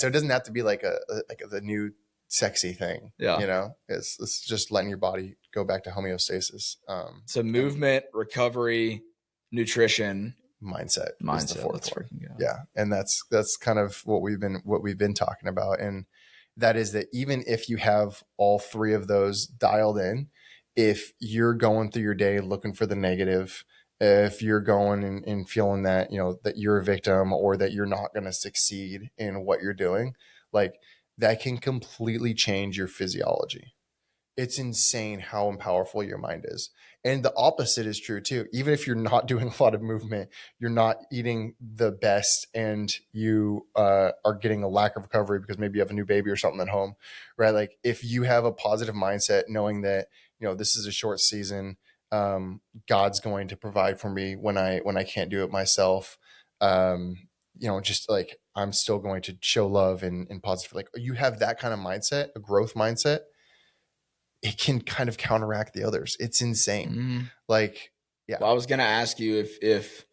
it doesn't have to be like the new sexy thing. Yeah. You know, it's just letting your body go back to homeostasis. So movement, recovery, nutrition, mindset is the fourth one. Good. Yeah. And that's kind of what we've been talking about. And that is that even if you have all three of those dialed in, if you're going through your day looking for the negative, if you're going and feeling that, you know, that you're a victim or that you're not going to succeed in what you're doing, like that can completely change your physiology. It's insane how powerful your mind is. And the opposite is true too. Even if you're not doing a lot of movement, you're not eating the best, and you are getting a lack of recovery because maybe you have a new baby or something at home, right? Like if you have a positive mindset, knowing that, you know, this is a short season, God's going to provide for me when I can't do it myself. You know, just like I'm still going to show love and positive. Like you have that kind of mindset, a growth mindset, it can kind of counteract the others. It's insane. Like, yeah. Well, I was going to ask you if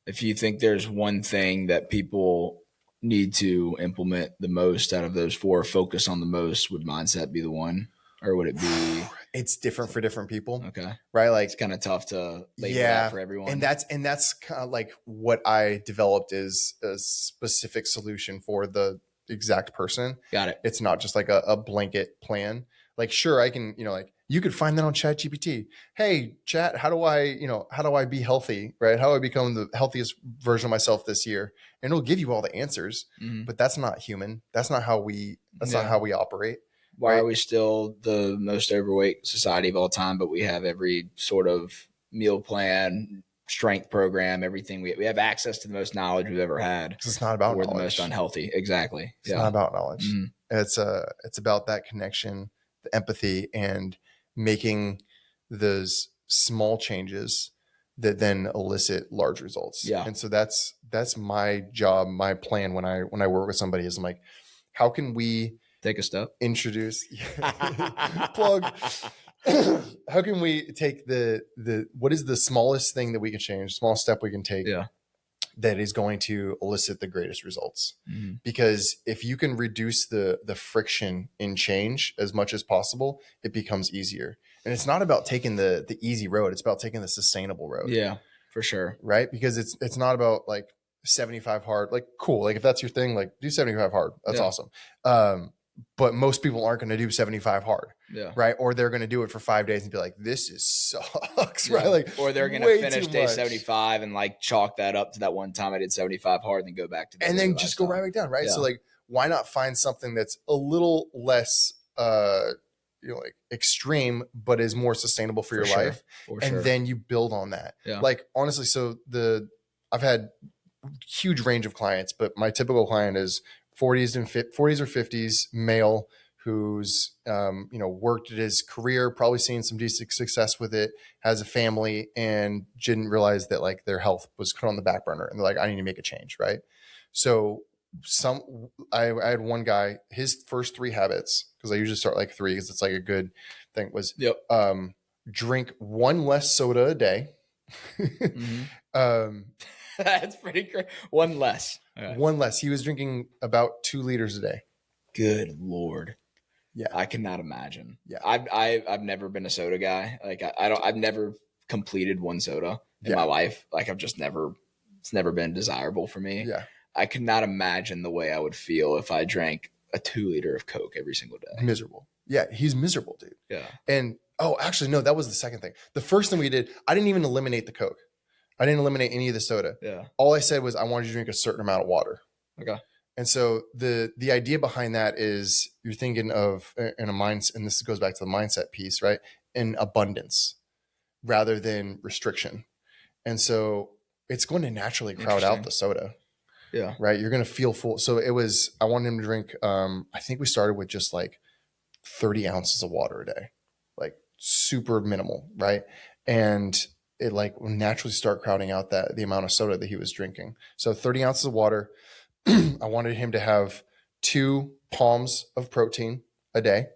you think there's one thing that people need to implement the most out of those four, focus on the most, would mindset be the one, or would it be? It's different for different people. Okay. Right. Like it's kind of tough to label that for everyone. And that's kind of like what I developed is a specific solution for the exact person. Got it. It's not just like a blanket plan. Like, sure, I can, you know, like you could find that on ChatGPT. Hey, chat, how do I be healthy, right? How do I become the healthiest version of myself this year? And it'll give you all the answers, but that's not human. That's not how we operate. Why are we still the most overweight society of all time, but we have every sort of meal plan, strength program, everything. We have access to the most knowledge we've ever had. It's not about We're knowledge. The most unhealthy. Exactly. It's not about knowledge. It's about that connection, the empathy, and making those small changes that then elicit large results. Yeah. And so that's my job, my plan when I work with somebody is I'm like, how can we Take a step. Introduce. Plug. How can we take what is the smallest thing that we can change, smallest step we can take that is going to elicit the greatest results? Mm-hmm. Because if you can reduce the friction in change as much as possible, it becomes easier. And it's not about taking the easy road. It's about taking the sustainable road. Yeah, for sure. Right. Because it's not about like 75 hard, like cool. Like if that's your thing, like do 75 hard. That's awesome. But most people aren't going to do 75 hard. Yeah. Right. Or they're going to do it for 5 days and be like, this sucks. Right. Like, or they're going to finish day 75 and like chalk that up to that one time I did 75 hard and then go back to and then just go right back down. Right. Yeah. So like, why not find something that's a little less, like extreme, but is more sustainable for your life. And then you build on that. Yeah. Like honestly, so I've had huge range of clients, but my typical client is 40s or 50s male who's, worked at his career, probably seen some decent success with it, has a family, and didn't realize that like their health was put on the back burner. And they're like, I need to make a change. Right. So I had one guy, his first 3 habits, because I usually start like 3 because it's like a good thing, was drink 1 less soda a day. Mm-hmm. That's pretty great. 1 less. Okay. 1 less. He was drinking about 2 liters a day. Good Lord. Yeah. I cannot imagine. Yeah. I've never been a soda guy. Like I've never completed 1 soda in my life. Like it's never been desirable for me. Yeah. I could not imagine the way I would feel if I drank a 2 liter of Coke every single day. Miserable. Yeah. He's miserable, dude. Yeah. And actually, no, that was the second thing. The first thing we did, I didn't even eliminate the Coke. I didn't eliminate any of the soda. Yeah. All I said was I wanted you to drink a certain amount of water. Okay. And so the idea behind that is you're thinking of in a mindset, and this goes back to the mindset piece, right? In abundance rather than restriction. And so it's going to naturally crowd out the soda. Yeah. Right. You're going to feel full. So I wanted him to drink, I think we started with just like 30 ounces of water a day, like super minimal. Right. And it like will naturally start crowding out the amount of soda that he was drinking. So 30 ounces of water. I wanted him to have 2 palms of protein a day.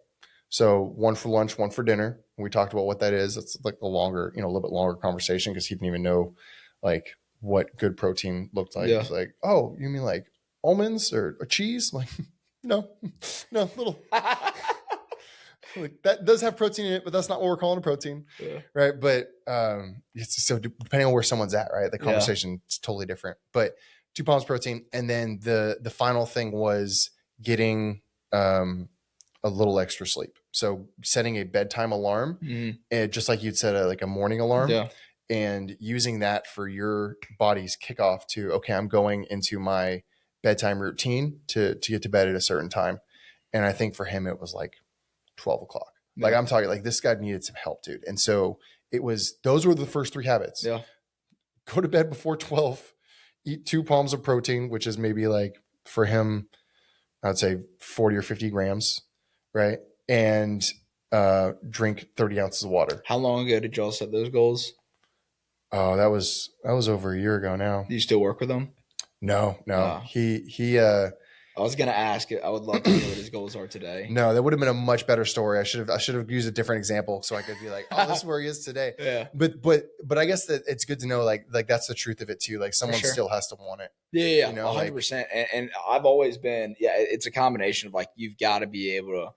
So 1 for lunch, 1 for dinner. And we talked about what that is. It's like a little bit longer conversation because he didn't even know like what good protein looked like. Yeah. It's like, oh, you mean like almonds or cheese? I'm like, no, little. Like that does have protein in it, but that's not what we're calling a protein. Yeah. Right. But so depending on where someone's at, right, the conversation is totally different. But 2 palms protein. And then the final thing was getting a little extra sleep. So setting a bedtime alarm, and just like you'd set a morning alarm, and using that for your body's kickoff to, okay, I'm going into my bedtime routine to get to bed at a certain time. And I think for him, it was like 12 o'clock. Yeah. Like I'm talking like this guy needed some help, dude. And so those were the first 3 habits. Yeah. Go to bed before 12, eat 2 palms of protein, which is maybe like for him, I'd say 40 or 50 grams. Right. And drink 30 ounces of water. How long ago did y'all set those goals? Oh, that was over a year ago now. Do you still work with him? No. He I was going to ask it. I would love to hear what his goals are today. No, that would have been a much better story. I should have used a different example so I could be like, oh, this is where he is today. Yeah. But I guess that it's good to know like that's the truth of it too. Like someone still has to want it. Yeah. 100%. And I've always been, it's a combination of like, you've got to be able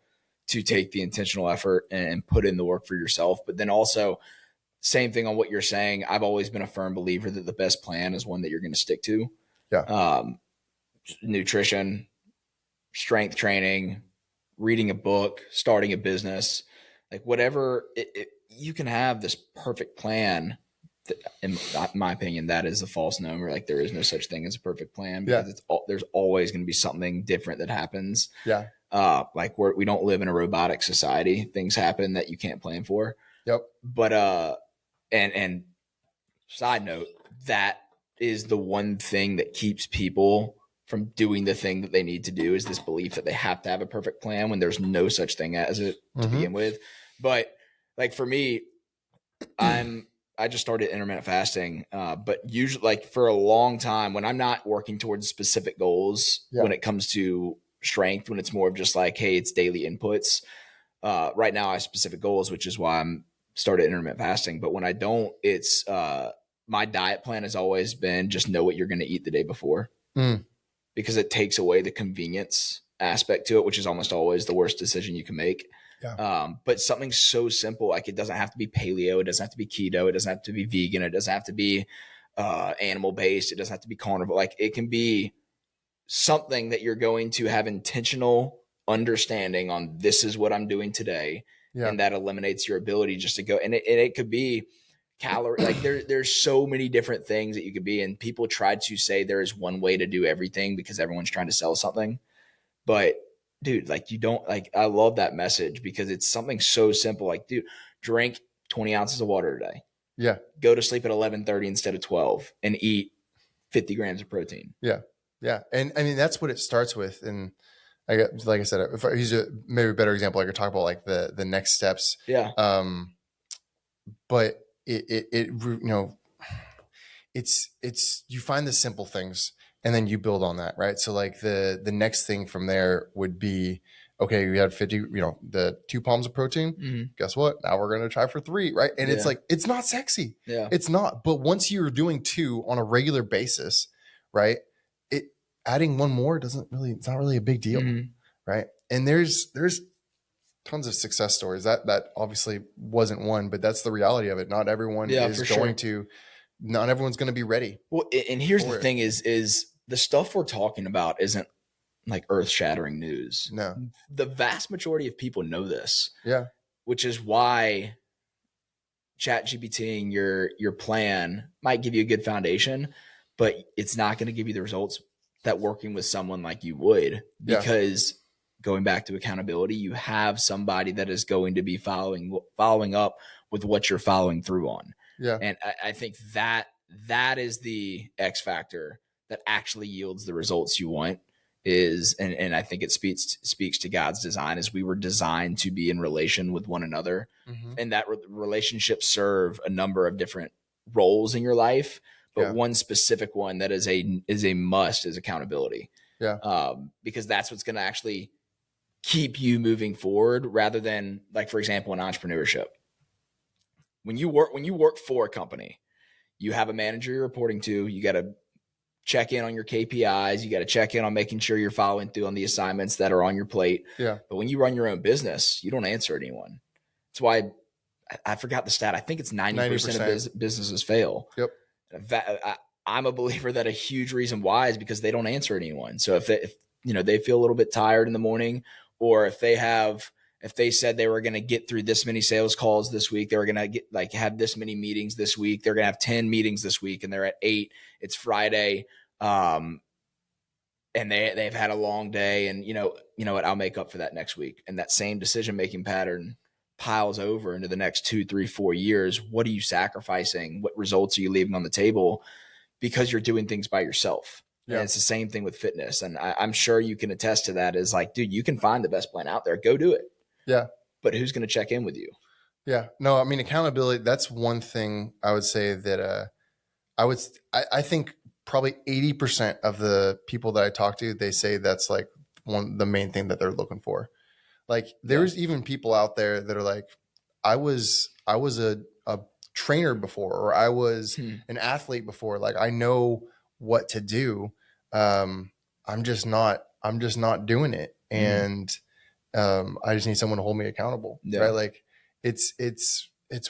to take the intentional effort and put in the work for yourself. But then also same thing on what you're saying. I've always been a firm believer that the best plan is one that you're going to stick to. Yeah. Nutrition, strength training, reading a book, starting a business, like whatever you can have this perfect plan. In my opinion, that is a false number. Like there is no such thing as a perfect plan because there's always going to be something different that happens. Yeah. Like we don't live in a robotic society. Things happen that you can't plan for. Yep. But, and side note, that is the one thing that keeps people from doing the thing that they need to do, is this belief that they have to have a perfect plan when there's no such thing as it to begin with. But like for me, I just started intermittent fasting, but usually like for a long time when I'm not working towards specific goals, when it comes to strength when it's more of just like, hey, it's daily inputs. Right now I have specific goals, which is why I'm started intermittent fasting. But when I don't, it's my diet plan has always been just know what you're going to eat the day before, because it takes away the convenience aspect to it, which is almost always the worst decision you can make. Yeah. But something so simple, like it doesn't have to be paleo, it doesn't have to be keto, it doesn't have to be vegan, it doesn't have to be animal based, it doesn't have to be carnivore. Like it can be something that you're going to have intentional understanding on. This is what I'm doing today. Yeah. And that eliminates your ability just to go. And it could be calorie. Like there's so many different things that you could be. And people try to say there is one way to do everything because everyone's trying to sell something. But dude, like you don't, like, I love that message because it's something so simple. Like, dude, drink 20 ounces of water a day. Yeah. Go to sleep at 11:30 instead of 12 and eat 50 grams of protein. Yeah. Yeah. And I mean, that's what it starts with. And like I said, if I use maybe a better example, I could talk about like the next steps. Yeah. But it you know, it's you find the simple things and then you build on that, right? So like the next thing from there would be, okay, we had 50, the 2 palms of protein. Mm-hmm. Guess what? Now we're going to try for 3, right? And it's like, it's not sexy. Yeah. It's not. But once you're doing 2 on a regular basis, right? Adding 1 more it's not really a big deal, right? And there's tons of success stories. That obviously wasn't one, but that's the reality of it. Not everyone is going to, not everyone's going to be ready. Well, and here's the thing is the stuff we're talking about isn't like earth-shattering news. No. The vast majority of people know this. Yeah. Which is why ChatGPT and your plan might give you a good foundation, but it's not going to give you the results that working with someone like you would, because going back to accountability, you have somebody that is going to be following up with what you're following through on. Yeah. And I think that is the X factor that actually yields the results you want. And I think it speaks to God's design, as we were designed to be in relation with one another, and that relationships serve a number of different roles in your life, but one specific one that is a must is accountability. Yeah. Because that's what's going to actually keep you moving forward, rather than, like, for example, in entrepreneurship, when you work for a company, you have a manager you're reporting to, you got to check in on your KPIs. You got to check in on making sure you're following through on the assignments that are on your plate. Yeah. But when you run your own business, you don't answer anyone. That's why I forgot the stat. I think it's 90% of businesses fail. Yep. I'm a believer that a huge reason why is because they don't answer anyone. So if they feel a little bit tired in the morning, or if they said they were going to get through this many sales calls this week, they were going to have this many meetings this week, they're going to have 10 meetings this week, and they're at 8, it's Friday. And they've had a long day, and you know what, I'll make up for that next week. And that same decision-making pattern piles over into the next 2, 3, 4 years. What are you sacrificing? What results are you leaving on the table because you're doing things by yourself? Yeah. And it's the same thing with fitness. And I'm sure you can attest to that. Is like, dude, you can find the best plan out there. Go do it. Yeah. But who's going to check in with you? Yeah. No, I mean, accountability, that's one thing I would say that I think probably 80% of the people that I talk to, they say that's like the main thing that they're looking for. Like there's even people out there that are like, I was a trainer before, or I was an athlete before. Like I know what to do. I'm just not doing it. And I just need someone to hold me accountable. Yeah. Right. Like it's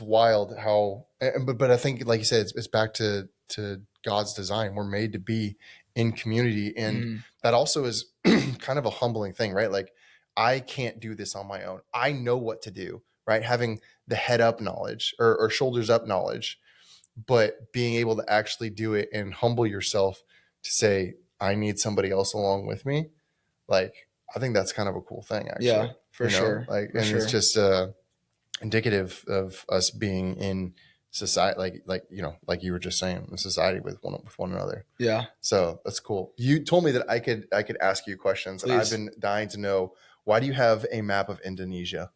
wild how, but I think, like you said, it's back to God's design. We're made to be in community. And that also is kind of a humbling thing, right? Like I can't do this on my own. I know what to do, right? Having the head up knowledge or shoulders up knowledge, but being able to actually do it and humble yourself to say, I need somebody else along with me. Like, I think that's kind of a cool thing, actually. Yeah, for sure. Like, and it's just indicative of us being in society, like you were just saying, in society with one another. Yeah. So that's cool. You told me that I could ask you questions. Please. And I've been dying to know, why do you have a map of Indonesia?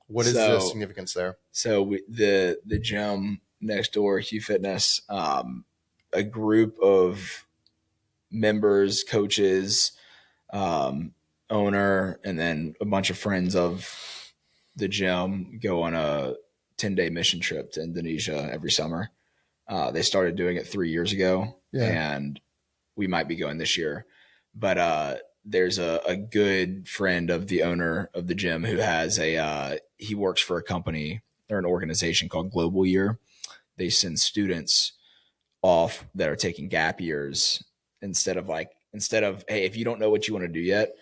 What is the significance there? So the gym next door, Hugh Fitness, a group of members, coaches, owner, and then a bunch of friends of the gym go on a 10-day mission trip to Indonesia every summer. They started doing it 3 years ago, and we might be going this year. But there's a good friend of the owner of the gym who has he works for a company or an organization called Global Year. They send students off that are taking gap years instead of, hey, if you don't know what you want to do yet,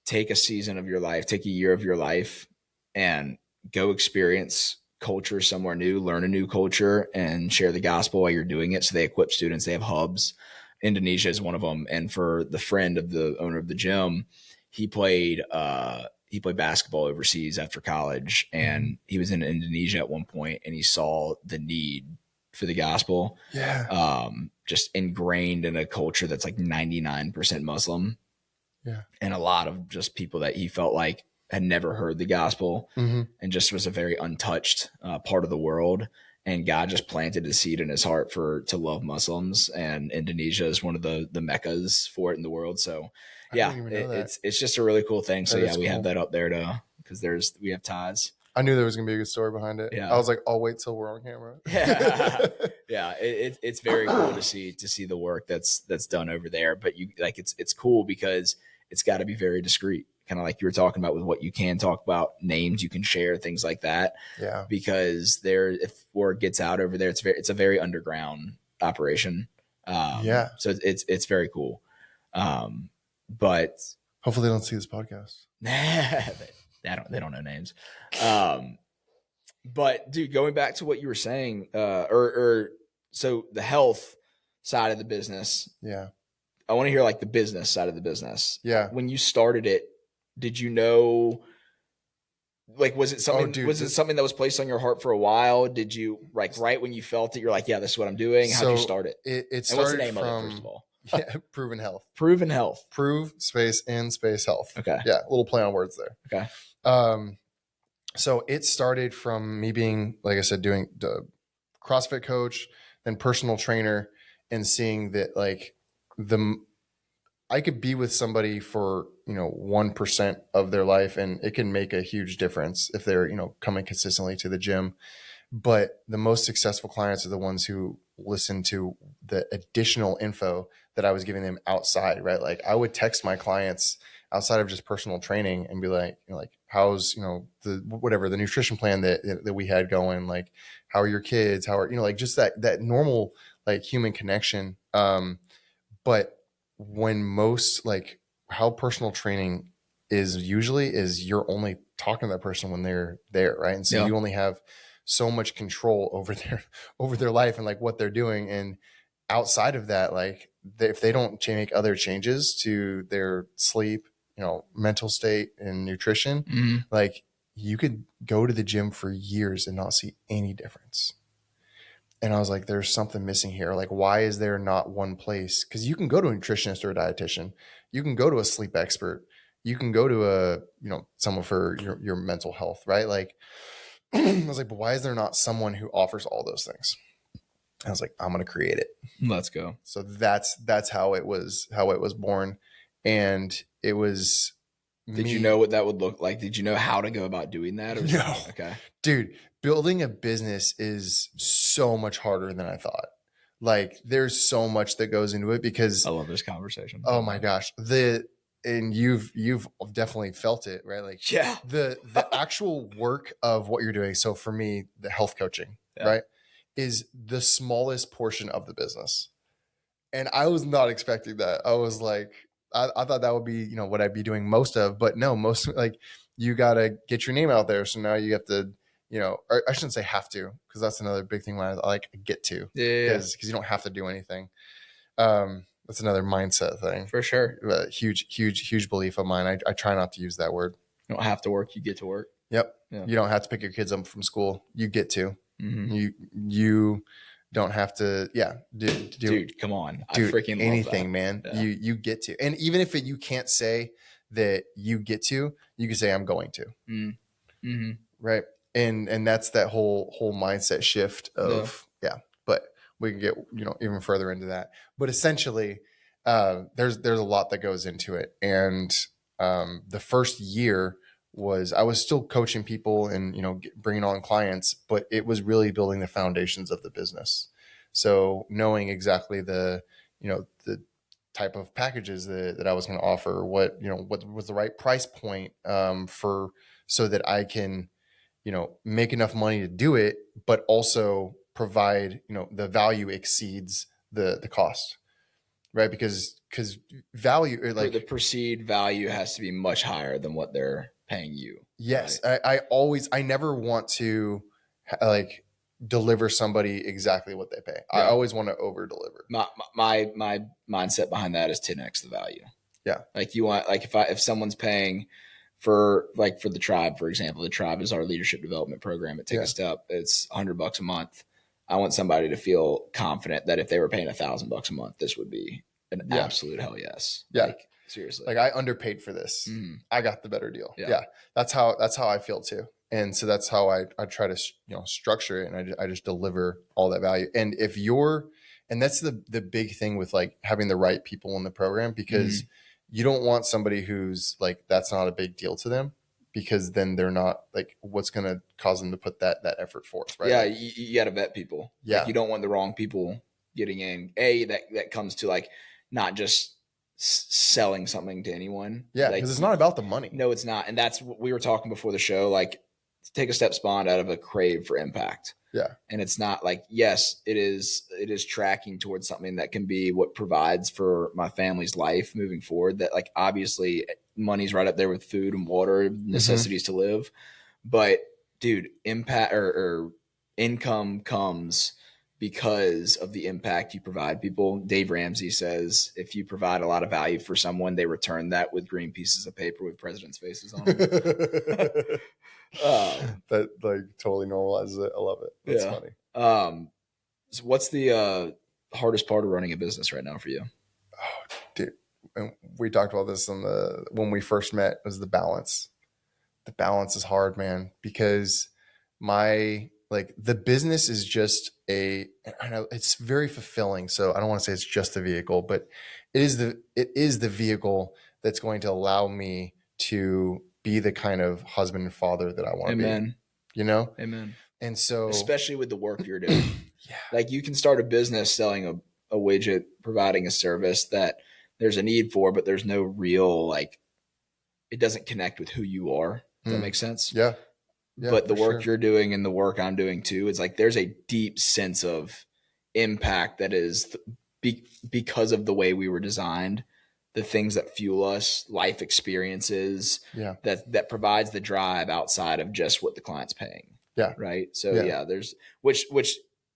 take a season of your life, take a year of your life and go experience culture somewhere new, learn a new culture and share the gospel while you're doing it. So they equip students. They have hubs. Indonesia is one of them. And for the friend of the owner of the gym, he played basketball overseas after college, and he was in Indonesia at one point, and he saw the need for the gospel. Yeah. Just ingrained in a culture that's like 99% Muslim. Yeah. And a lot of just people that he felt like had never heard the gospel and just was a very untouched part of the world. And God just planted a seed in his heart to love Muslims, and Indonesia is one of the meccas for it in the world. So yeah, it's just a really cool thing. So yeah, we have that up there because we have ties. I knew there was gonna be a good story behind it. Yeah. I was like, I'll wait till we're on camera. Yeah. It's very cool to see the work that's done over there. But it's cool because it's got to be very discreet, kind of like you were talking about with what you can talk about, names you can share, things like that. Yeah. Because if word gets out over there, it's a very underground operation. So it's very cool. But hopefully they don't see this podcast. They don't know names. But dude, going back to what you were saying, so the health side of the business. Yeah. I want to hear like the business side of the business. Yeah. When you started it, did you know, like, was it something that was placed on your heart for a while? Did you right when you felt it, you're like, yeah, this is what I'm doing? How'd you start it? It started, and what's the name of it, first of all? Yeah, Proven Health. Proven Health. Prove space and space health. Okay. Yeah, a little play on words there. Okay. So it started from me being, like I said, doing the CrossFit coach, then personal trainer, and seeing that like I could be with somebody for 1% of their life, and it can make a huge difference if they're coming consistently to the gym. But the most successful clients are the ones who listen to the additional info that I was giving them outside, right? Like I would text my clients outside of just personal training and be like, how's, the nutrition plan that we had going, like, how are your kids? How are, like just that normal, like human connection. But when most like how personal training is usually is you're only talking to that person when they're there. Right. And so you only have so much control over their life and like what they're doing. And outside of that, like if they don't make other changes to their sleep, mental state and nutrition, like you could go to the gym for years and not see any difference. And I was like, there's something missing here. Like, why is there not one place? Because you can go to a nutritionist or a dietitian. You can go to a sleep expert. You can go to someone for your mental health, right? Like, I was like, but why is there not someone who offers all those things? I was like, I'm going to create it. Let's go. So that's how it was born. And it was. Did you know what that would look like? Did you know how to go about doing that? No. Okay. Dude, building a business is so much harder than I thought. Like there's so much that goes into it because I love this conversation. Oh my gosh. And you've definitely felt it, right? Like the actual work of what you're doing. So for me, the health coaching, right, is the smallest portion of the business. And I was not expecting that. I was like, I thought that would be, what I'd be doing most of, but no, most like you got to get your name out there. So now you have to, or I shouldn't say have to, because that's another big thing when I like get to, because you don't have to do anything. That's another mindset thing for sure. Huge belief of mine. I try not to use that word. You don't have to work. You get to work. Yep. Yeah. You don't have to pick your kids up from school. You get to, you don't have to. Yeah. Dude, come on. Dude, I freaking anything, love that. Man. Yeah. You get to, and even if you can't say that you get to, you can say I'm going to. Mm-hmm. Right. And that's that whole mindset shift of, but we can get, even further into that, but essentially, there's a lot that goes into it. And the first year I was still coaching people and, bringing on clients, but it was really building the foundations of the business. So knowing exactly the type of packages that I was going to offer, what was the right price point, so that I can, make enough money to do it, but also provide, the value exceeds the cost, right? Because value, or the perceived value has to be much higher than what they're paying you. Yes. Right? I never want to like deliver somebody exactly what they pay. Yeah. I always want to over deliver. My mindset behind that is 10x the value. Yeah. Like you want, like if someone's paying for the tribe, for example, the tribe is our leadership development program at Take a Step. It's $100 a month. I want somebody to feel confident that if they were paying $1,000 a month, this would be an absolute hell yes. Yeah. Like seriously. Like I underpaid for this. I got the better deal. Yeah. That's how I feel too. And so that's how I try to, structure it. And I just deliver all that value. And and that's the big thing with like having the right people in the program, because you don't want somebody who's like, that's not a big deal to them, because then they're not like, what's going to cause them to put that effort forth. Right. Yeah. Like, you got to vet people. Yeah. Like you don't want the wrong people getting in. That comes to like, not just selling something to anyone. Yeah. Like, because it's not about the money. No, it's not. And that's what we were talking before the show. Like Take a Step spawned out of a crave for impact. Yeah. And it's not like, yes, it is tracking towards something that can be what provides for my family's life moving forward. That like, obviously money's right up there with food and water, necessities to live. But dude, impact or income comes because of the impact you provide people. Dave Ramsey says, if you provide a lot of value for someone, they return that with green pieces of paper with presidents' faces on them. That like totally normalizes it. I love it. That's funny. So what's the hardest part of running a business right now for you? Oh, dude. And we talked about this when we first met, was the balance. The balance is hard, man, because the business is just I know it's very fulfilling. So I don't want to say it's just the vehicle, but it is the vehicle that's going to allow me to be the kind of husband and father that I want to be. Amen. And so, especially with the work you're doing, like you can start a business selling a widget, providing a service that there's a need for, but there's no real, like, it doesn't connect with who you are. Does that make sense? Yeah. But the work you're doing and the work I'm doing too, is like, there's a deep sense of impact that is because of the way we were designed, the things that fuel us, life experiences, that provides the drive outside of just what the client's paying. Yeah. Right. So there's, which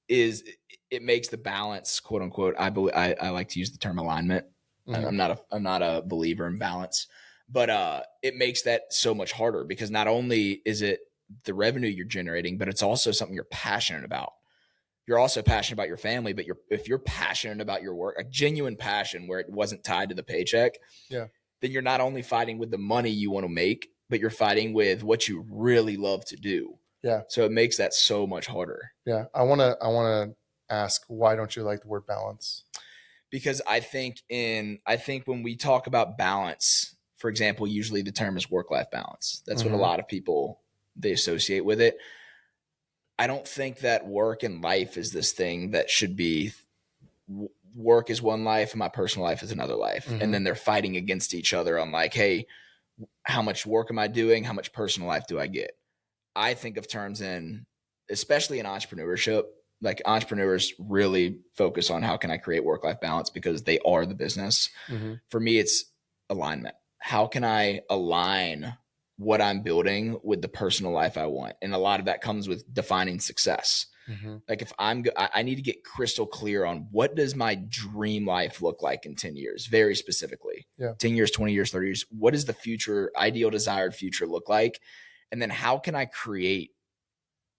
is, it makes the balance, quote unquote. I like to use the term alignment. I'm not a believer in balance, but it makes that so much harder, because not only is it the revenue you're generating, but it's also something you're passionate about. You're also passionate about your family, but if you're passionate about your work, a genuine passion where it wasn't tied to the paycheck, then you're not only fighting with the money you want to make, but you're fighting with what you really love to do. Yeah. So it makes that so much harder. Yeah. I want to ask, why don't you like the word balance? Because I think when we talk about balance, for example, usually the term is work-life balance. That's what a lot of people, they associate with it. I don't think that work and life is this thing that should be, work is one life and my personal life is another life. And then they're fighting against each other on like, hey, how much work am I doing? How much personal life do I get? I think of terms especially in entrepreneurship, like entrepreneurs really focus on how can I create work-life balance, because they are the business. For me, it's alignment. How can I align what I'm building with the personal life I want? And a lot of that comes with defining success. Like if I need to get crystal clear on what does my dream life look like in 10 years, very specifically. 10 years, 20 years, 30 years. What does the future, ideal desired future look like? And then how can I create,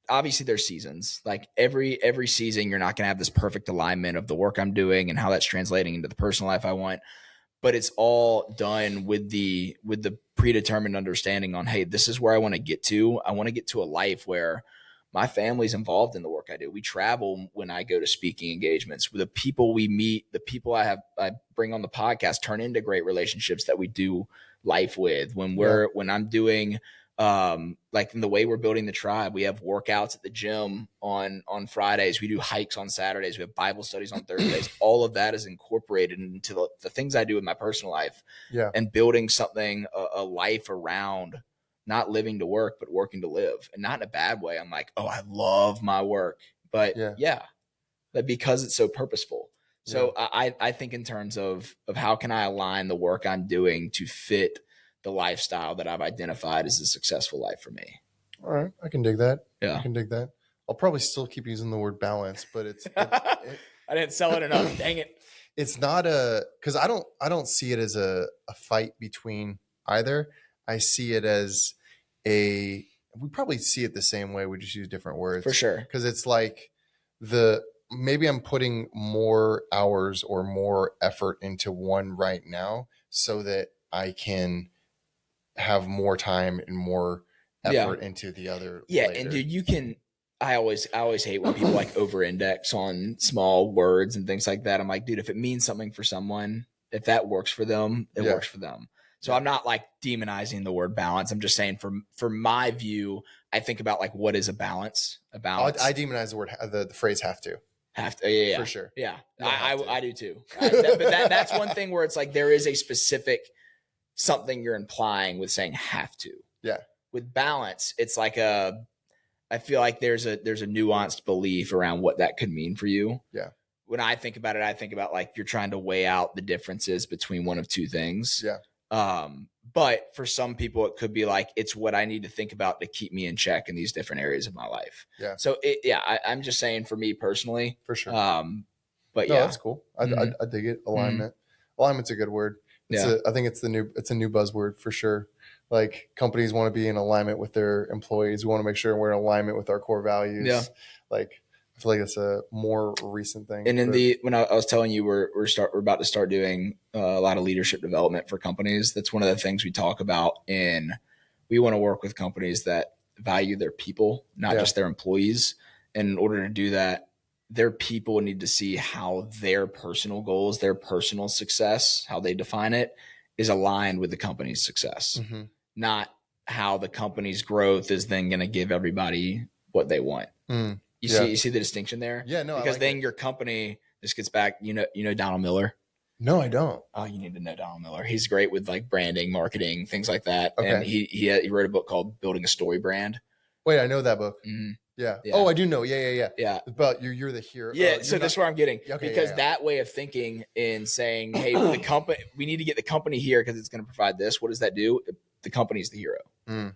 obviously there's seasons, like every season, you're not going to have this perfect alignment of the work I'm doing and how that's translating into the personal life I want. But it's all done with the predetermined understanding on, hey, this is where I want to get to. I want to get to a life where my family's involved in the work I do. We travel when I go to speaking engagements. With the people we meet, the people I bring on the podcast turn into great relationships that we do life with. When I'm doing like in the way we're building the tribe, we have workouts at the gym on Fridays. We do hikes on Saturdays. We have Bible studies on Thursdays. All of that is incorporated into the things I do in my personal life. Yeah. And building something, a life around not living to work, but working to live, and not in a bad way. I'm like, oh, I love my work, but but because it's so purposeful. So I think in terms of how can I align the work I'm doing to fit the lifestyle that I've identified as a successful life for me. All right. I can dig that. Yeah. I can dig that. I'll probably still keep using the word balance, but I didn't sell it enough. Dang it. It's not cause I don't see it as a fight between either. I see it as we probably see it the same way. We just use different words for sure. Cause it's like maybe I'm putting more hours or more effort into one right now so that I can have more time and more effort into the other. Yeah. later. And dude, I always hate when people like over index on small words and things like that. I'm like, dude, if it means something for someone, if that works for them, it works for them. So I'm not like demonizing the word balance. I'm just saying for my view, I think about like, what is a balance? A balance. I demonize the word, the phrase have to. Yeah. For sure. Yeah. I do too. But that's one thing where it's like, there is a specific something you're implying with saying have to. Yeah. With balance, it's like I feel like there's a nuanced belief around what that could mean for you. Yeah. When I think about it, I think about like you're trying to weigh out the differences between one of two things. Yeah. But for some people, it could be like, it's what I need to think about to keep me in check in these different areas of my life. Yeah. So I'm just saying for me personally, for sure. But no, that's cool. I dig it. Alignment. Alignment's a good word. I think it's a new buzzword for sure. Like companies want to be in alignment with their employees. We want to make sure we're in alignment with our core values. Yeah. Like I feel like it's a more recent thing. And when I was telling you, we're about to start doing a lot of leadership development for companies. That's one of the things we talk about. We want to work with companies that value their people, not just their employees. And in order to do that, their people need to see how their personal goals, their personal success, how they define it, is aligned with the company's success, not how the company's growth is then going to give everybody what they want. You see the distinction there? Yeah, no, because then your company, this gets back, you know Donald Miller? No, I don't. Oh, you need to know Donald Miller. He's great with like branding, marketing, things like that. Okay. And he wrote a book called Building a Story Brand. Wait, I know that book. Yeah. Oh, I do know. Yeah. But you're the hero. Yeah. So that's where I'm getting, because that way of thinking and saying, hey, we need to get the company here because it's going to provide this. What does that do? The company's the hero,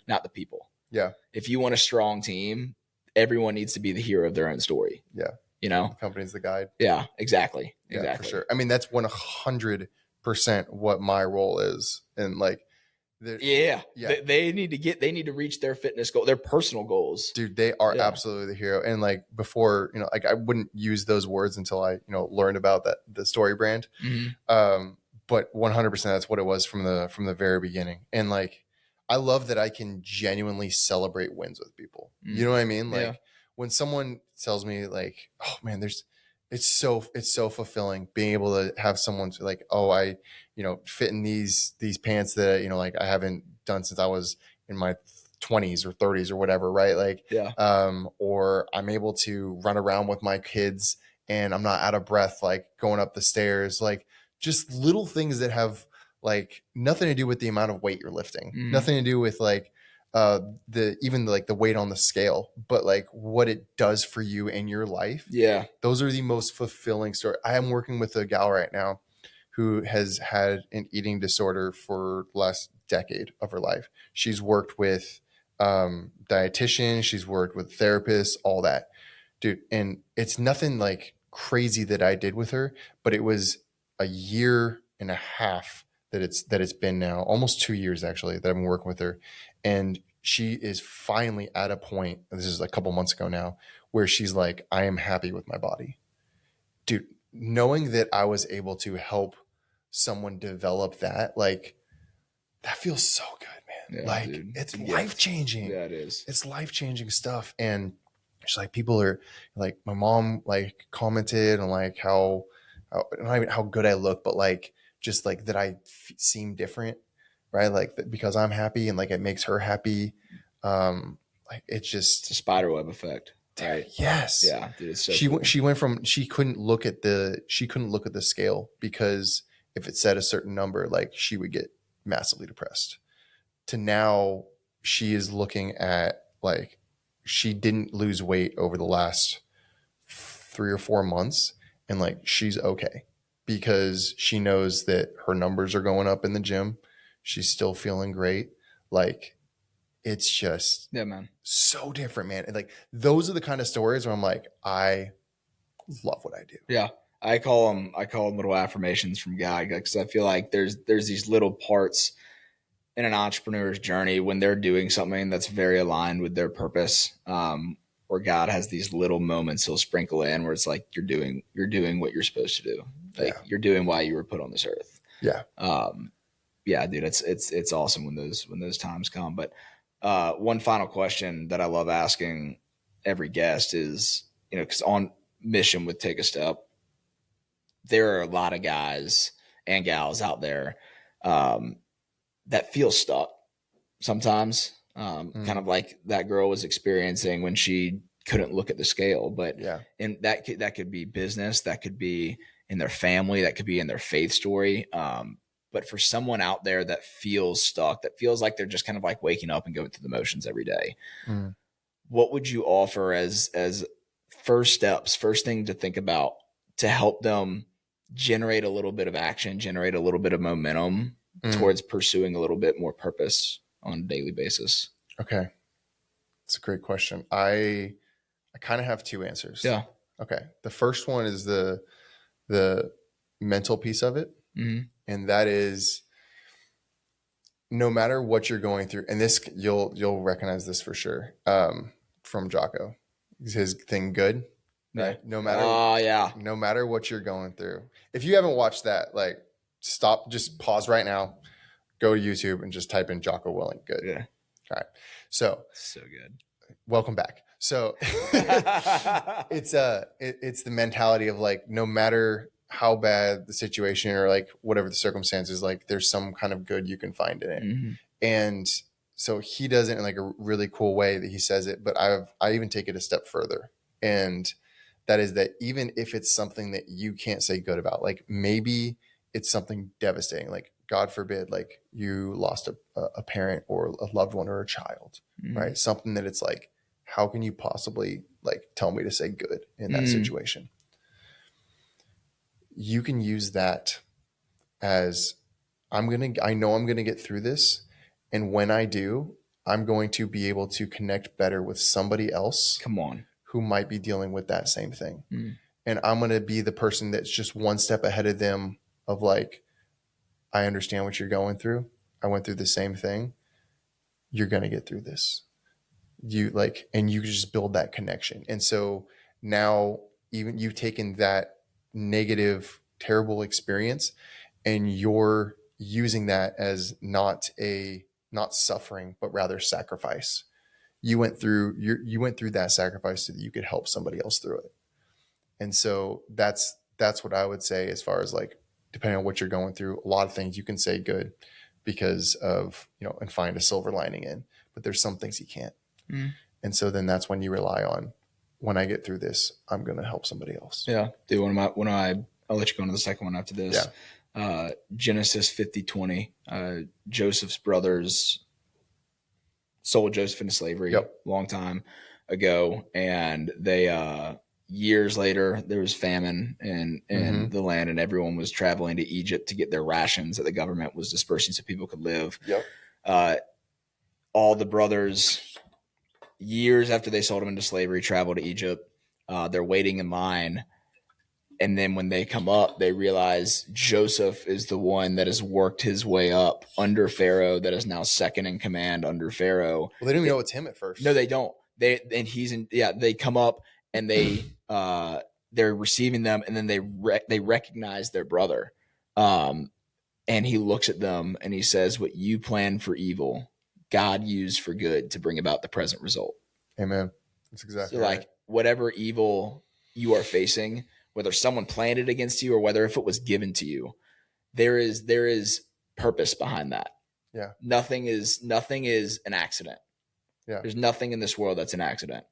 not the people. Yeah. If you want a strong team, everyone needs to be the hero of their own story. Yeah. You know, the company's the guide. Yeah, exactly. Yeah, for sure. I mean, that's 100% what my role is. And like, they need to reach their fitness goal, their personal goals. Dude, they are absolutely the hero. And like before, like I wouldn't use those words until I, learned about the story brand. But 100% that's what it was from the very beginning. And like, I love that I can genuinely celebrate wins with people. You know what I mean? Like when someone tells me like, oh man, it's so fulfilling being able to have someone to like, oh, I, fit in these pants that, like I haven't done since I was in my 20s or 30s or whatever. Right. Like, or I'm able to run around with my kids and I'm not out of breath, like going up the stairs, like just little things that have like nothing to do with the amount of weight you're lifting, nothing to do with like, the weight on the scale, but like what it does for you in your life. Yeah. Those are the most fulfilling story. I am working with a gal right now who has had an eating disorder for the last decade of her life. She's worked with dietitians, she's worked with therapists, all that, dude. And it's nothing like crazy that I did with her, but it was a year and a half that it's been now, almost 2 years actually, that I've been working with her. And she is finally at a point, this is a couple months ago now, where she's like, I am happy with my body. Dude, knowing that I was able to help someone develop that, like, that feels so good, man. Yeah, like, dude. it's life-changing. Yeah, it is. It's life-changing stuff. And she's like, people are like, my mom like commented on like not even how good I look, but like just like that seem different, right? Like that because I'm happy and like it makes her happy. Like it's It's just a spider web effect, right? yes. Yeah, dude, it's so cool. She went from she couldn't look at the scale because if it said a certain number, like she would get massively depressed. To now she is looking at like she didn't lose weight over the last 3 or 4 months and like she's okay because she knows that her numbers are going up in the gym. She's still feeling great. Like it's just Yeah, man. so different, man. And like those are the kind of stories where I'm like, I love what I do. Yeah. I call them little affirmations from God, because I feel like there's these little parts in an entrepreneur's journey when they're doing something that's very aligned with their purpose, where God has these little moments he'll sprinkle in where it's like you're doing what you're supposed to do. Like you're doing why you were put on this earth. Yeah. Yeah, dude, it's awesome when those times come. But one final question that I love asking every guest is, because on mission with Take a Step, there are a lot of guys and gals out there that feel stuck sometimes, kind of like that girl was experiencing when she couldn't look at the scale. But and that could be business, that could be in their family, that could be in their faith story. But for someone out there that feels stuck, that feels like they're just kind of like waking up and going through the motions every day, what would you offer as first steps, first thing to think about to help them generate a little bit of action, generate a little bit of momentum towards pursuing a little bit more purpose on a daily basis? Okay. It's a great question. I kind of have two answers. Yeah. Okay. The first one is the mental piece of it. And that is no matter what you're going through, and this you'll recognize this for sure. From Jocko. His thing good. Right. No matter what you're going through. If you haven't watched that, like stop, just pause right now, go to YouTube and just type in Jocko Willink good. Yeah. All right. So good. Welcome back. So it's the mentality of like, no matter how bad the situation or like whatever the circumstances, like there's some kind of good you can find in it. And so he does it in like a really cool way that he says it, but I even take it a step further. And that is that even if it's something that you can't say good about, like maybe it's something devastating, like God forbid, like you lost a parent or a loved one or a child, right? Something that it's like, how can you possibly like tell me to say good in that situation? You can use that as I know I'm going to get through this. And when I do, I'm going to be able to connect better with somebody else. Come on. Who might be dealing with that same thing. And I'm going to be the person that's just one step ahead of them of like, I understand what you're going through. I went through the same thing. You're going to get through this. And you just build that connection. And so now even you've taken that negative, terrible experience and you're using that as not suffering, but rather sacrifice. You went through that sacrifice so that you could help somebody else through it. And so that's what I would say as far as like, depending on what you're going through, a lot of things you can say good because of, and find a silver lining in, but there's some things you can't. And so then that's when you rely on, when I get through this, I'm going to help somebody else. Yeah. Dude, I'll let you go into the second one after this. Yeah. Genesis 50:20, Joseph's brothers sold Joseph into slavery a long time ago. And they, years later, there was famine in the land and everyone was traveling to Egypt to get their rations that the government was dispersing so people could live. All the brothers, years after they sold him into slavery, travel to Egypt. They're waiting in line. And then when they come up, they realize Joseph is the one that has worked his way up under Pharaoh, that is now second in command under Pharaoh. Well, they don't even know it's him at first. No, they don't. They come up and they're receiving them, and then they recognize their brother. And he looks at them and he says, "What you planned for evil, God used for good to bring about the present result." Amen. That's exactly so, right. Like whatever evil you are facing, whether someone planned it against you or whether if it was given to you, there is purpose behind that. Yeah. Nothing is an accident. Yeah. There's nothing in this world that's an accident.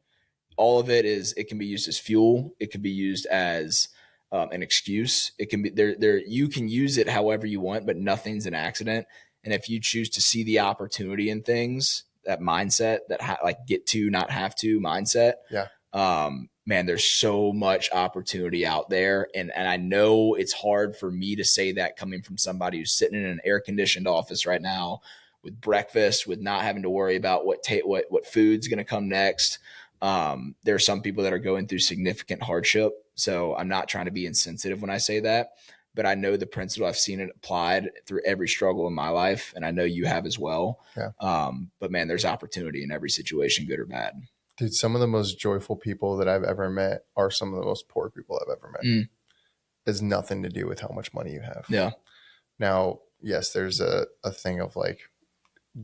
All of it can be used as fuel. It can be used as an excuse. It can be there. You can use it however you want, but nothing's an accident. And if you choose to see the opportunity in things, that mindset, that like get to not have to mindset, yeah, man, there's so much opportunity out there. And I know it's hard for me to say that coming from somebody who's sitting in an air conditioned office right now with breakfast, with not having to worry about what food's going to come next. There are some people that are going through significant hardship. So I'm not trying to be insensitive when I say that, but I know the principle. I've seen it applied through every struggle in my life, and I know you have as well. Yeah. But man, there's opportunity in every situation, good or bad. Dude, some of the most joyful people that I've ever met are some of the most poor people I've ever met. It has nothing to do with how much money you have. Yeah. Now, yes, there's a thing of like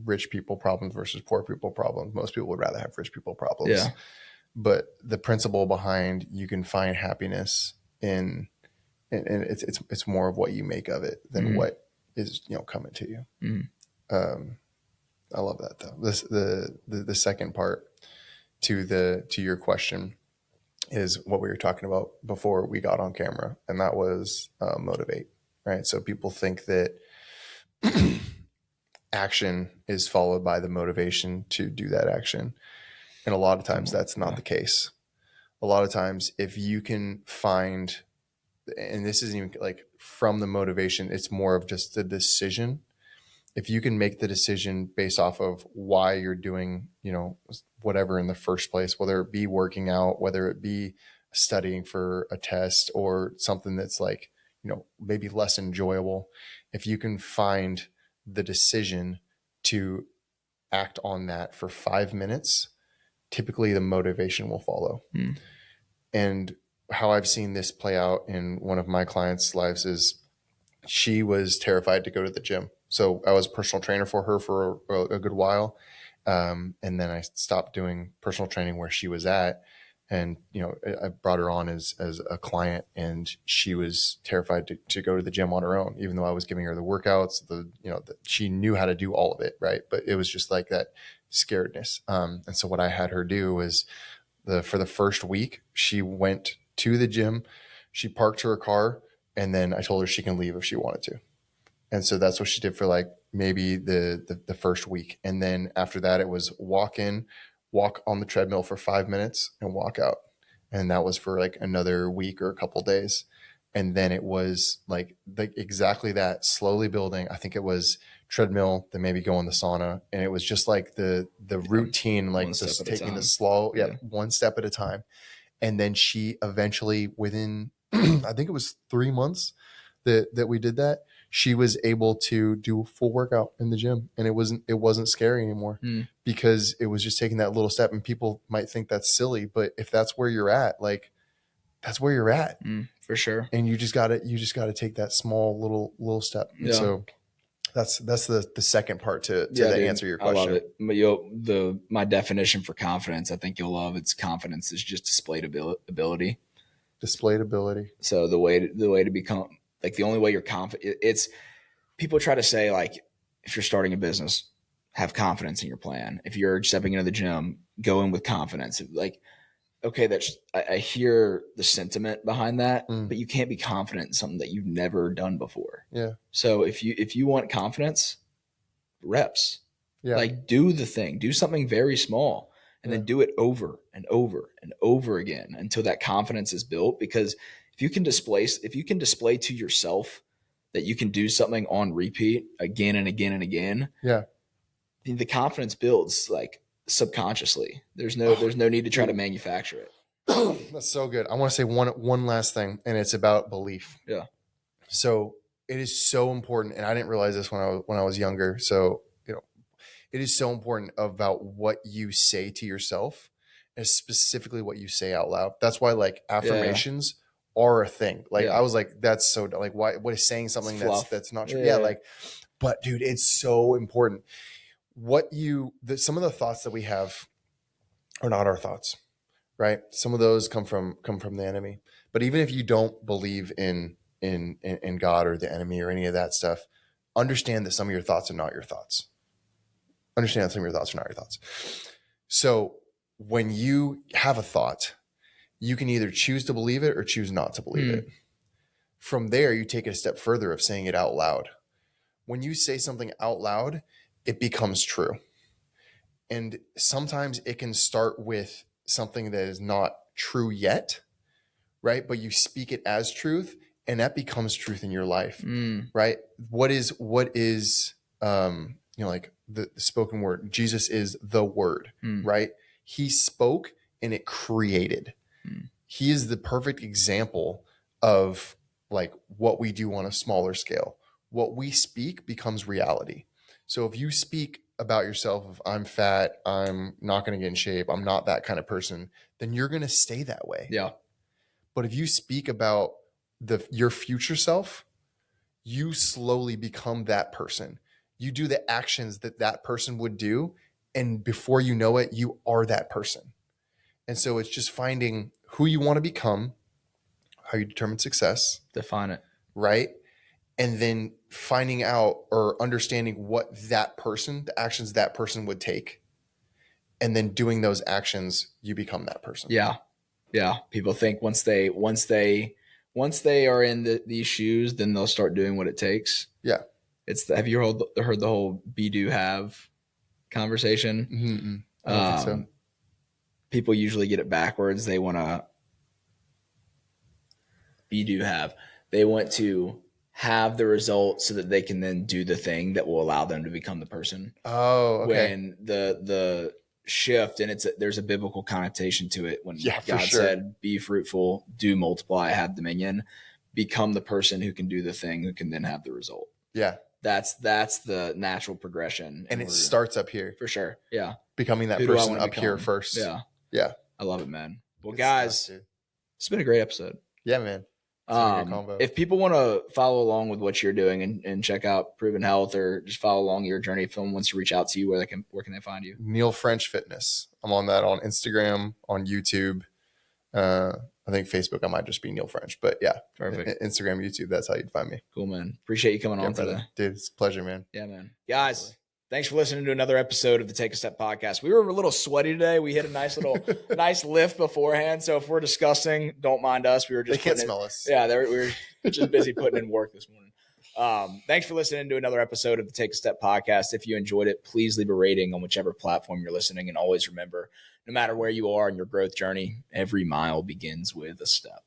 rich people problems versus poor people problems. Most people would rather have rich people problems. Yeah. But the principle behind you can find happiness in it's more of what you make of it than what is, coming to you. I love that though. The second part to your question is what we were talking about before we got on camera, and that was motivate, right? So people think that action is followed by the motivation to do that action. And a lot of times that's not the case. A lot of times if you can find, and this isn't even like from the motivation, it's more of just the decision. If you can make the decision based off of why you're doing, whatever in the first place, whether it be working out, whether it be studying for a test or something that's like, maybe less enjoyable. If you can find the decision to act on that for 5 minutes, typically the motivation will follow. And how I've seen this play out in one of my clients' lives is she was terrified to go to the gym. So I was a personal trainer for her for a good while. And then I stopped doing personal training where she was at. And, I brought her on as a client, and she was terrified to go to the gym on her own, even though I was giving her the workouts, she knew how to do all of it. Right. But it was just like that scaredness. And so what I had her do was for the first week, she went to the gym, she parked her car, and then I told her she can leave if she wanted to. And so that's what she did for like maybe the first week. And then after that, it was walk on the treadmill for 5 minutes and walk out. And that was for like another week or a couple days. And then it was like exactly that, slowly building. I think it was treadmill, then maybe go in the sauna. And it was just like the routine, like just taking the slow, one step at a time. And then she eventually, within, I think it was 3 months that we did that, she was able to do a full workout in the gym, and it wasn't scary anymore because it was just taking that little step. And people might think that's silly, but if that's where you're at, like that's where you're at for sure. And you just gotta take that small little step. Yeah. So that's the second part to answer your question. I love it. My definition for confidence, I think you'll love. It's confidence is just displayed ability. Displayed ability. So the way to become, like, the only way you're confident, it's people try to say, like, if you're starting a business, have confidence in your plan. If you're stepping into the gym, go in with confidence. Like, okay, I hear the sentiment behind that, but you can't be confident in something that you've never done before. Yeah. So if you want confidence, reps. Yeah. Like, do the thing, do something very small, and then do it over and over and over again until that confidence is built. Because if you can display to yourself that you can do something on repeat again and again and again, the confidence builds like subconsciously. There's no need to try to manufacture it. That's so good. I want to say one last thing, and it's about belief. Yeah. So it is so important, and I didn't realize this when I was younger. So it is so important about what you say to yourself, and specifically what you say out loud. That's why like affirmations are a thing. Like I was like, that's so like what is saying something that's not true? Yeah. Like, but dude, it's so important. Some of the thoughts that we have are not our thoughts, right? Some of those come from the enemy. But even if you don't believe in God or the enemy or any of that stuff, understand that some of your thoughts are not your thoughts. Understand that some of your thoughts are not your thoughts. So when you have a thought, you can either choose to believe it or choose not to believe it. From there, you take it a step further of saying it out loud. When you say something out loud, it becomes true. And sometimes it can start with something that is not true yet, right? But you speak it as truth, and that becomes truth in your life, right? What is like the spoken word? Jesus is the word, right? He spoke and it created. He is the perfect example of like what we do on a smaller scale. What we speak becomes reality. So if you speak about yourself, if I'm fat, I'm not going to get in shape, I'm not that kind of person, then you're going to stay that way. Yeah. But if you speak about your future self, you slowly become that person. You do the actions that person would do. And before you know it, you are that person. And so it's just finding who you want to become, how you determine success. Define it. Right. And then finding out or understanding what that person, the actions that person would take. And then doing those actions, you become that person. Yeah. Yeah. People think once they are in these shoes, then they'll start doing what it takes. Yeah. Have you heard the whole be, do, have conversation? Mm-hmm. I don't think so. People usually get it backwards. They want to be, do, have. They want to have the result so that they can then do the thing that will allow them to become the person. Oh, okay. When the shift, and there's a biblical connotation to it, when God said, be fruitful, do multiply, have dominion, become the person who can do the thing, who can then have the result. Yeah. That's the natural progression. And it starts up here. For sure. Yeah. Becoming that person up here first. Yeah. Yeah. I love it, man. Well, guys, it's been a great episode. Yeah, man. If people want to follow along with what you're doing and check out Proven Health, or just follow along your journey, if someone wants to reach out to you, where can they find you? Neil French Fitness. I'm on that on Instagram, on YouTube. I think Facebook, I might just be Neil French, but yeah, perfect. Instagram, YouTube, that's how you'd find me. Cool, man. Appreciate you coming on today. Dude, it's a pleasure, man. Yeah, man. Guys, thanks for listening to another episode of the Take a Step podcast. We were a little sweaty today. We hit a nice little nice lift beforehand. So if we're disgusting, don't mind us. We were just they can't smell us. Yeah, we were just busy putting in work this morning. Thanks for listening to another episode of the Take a Step podcast. If you enjoyed it, please leave a rating on whichever platform you're listening. And always remember, no matter where you are in your growth journey, every mile begins with a step.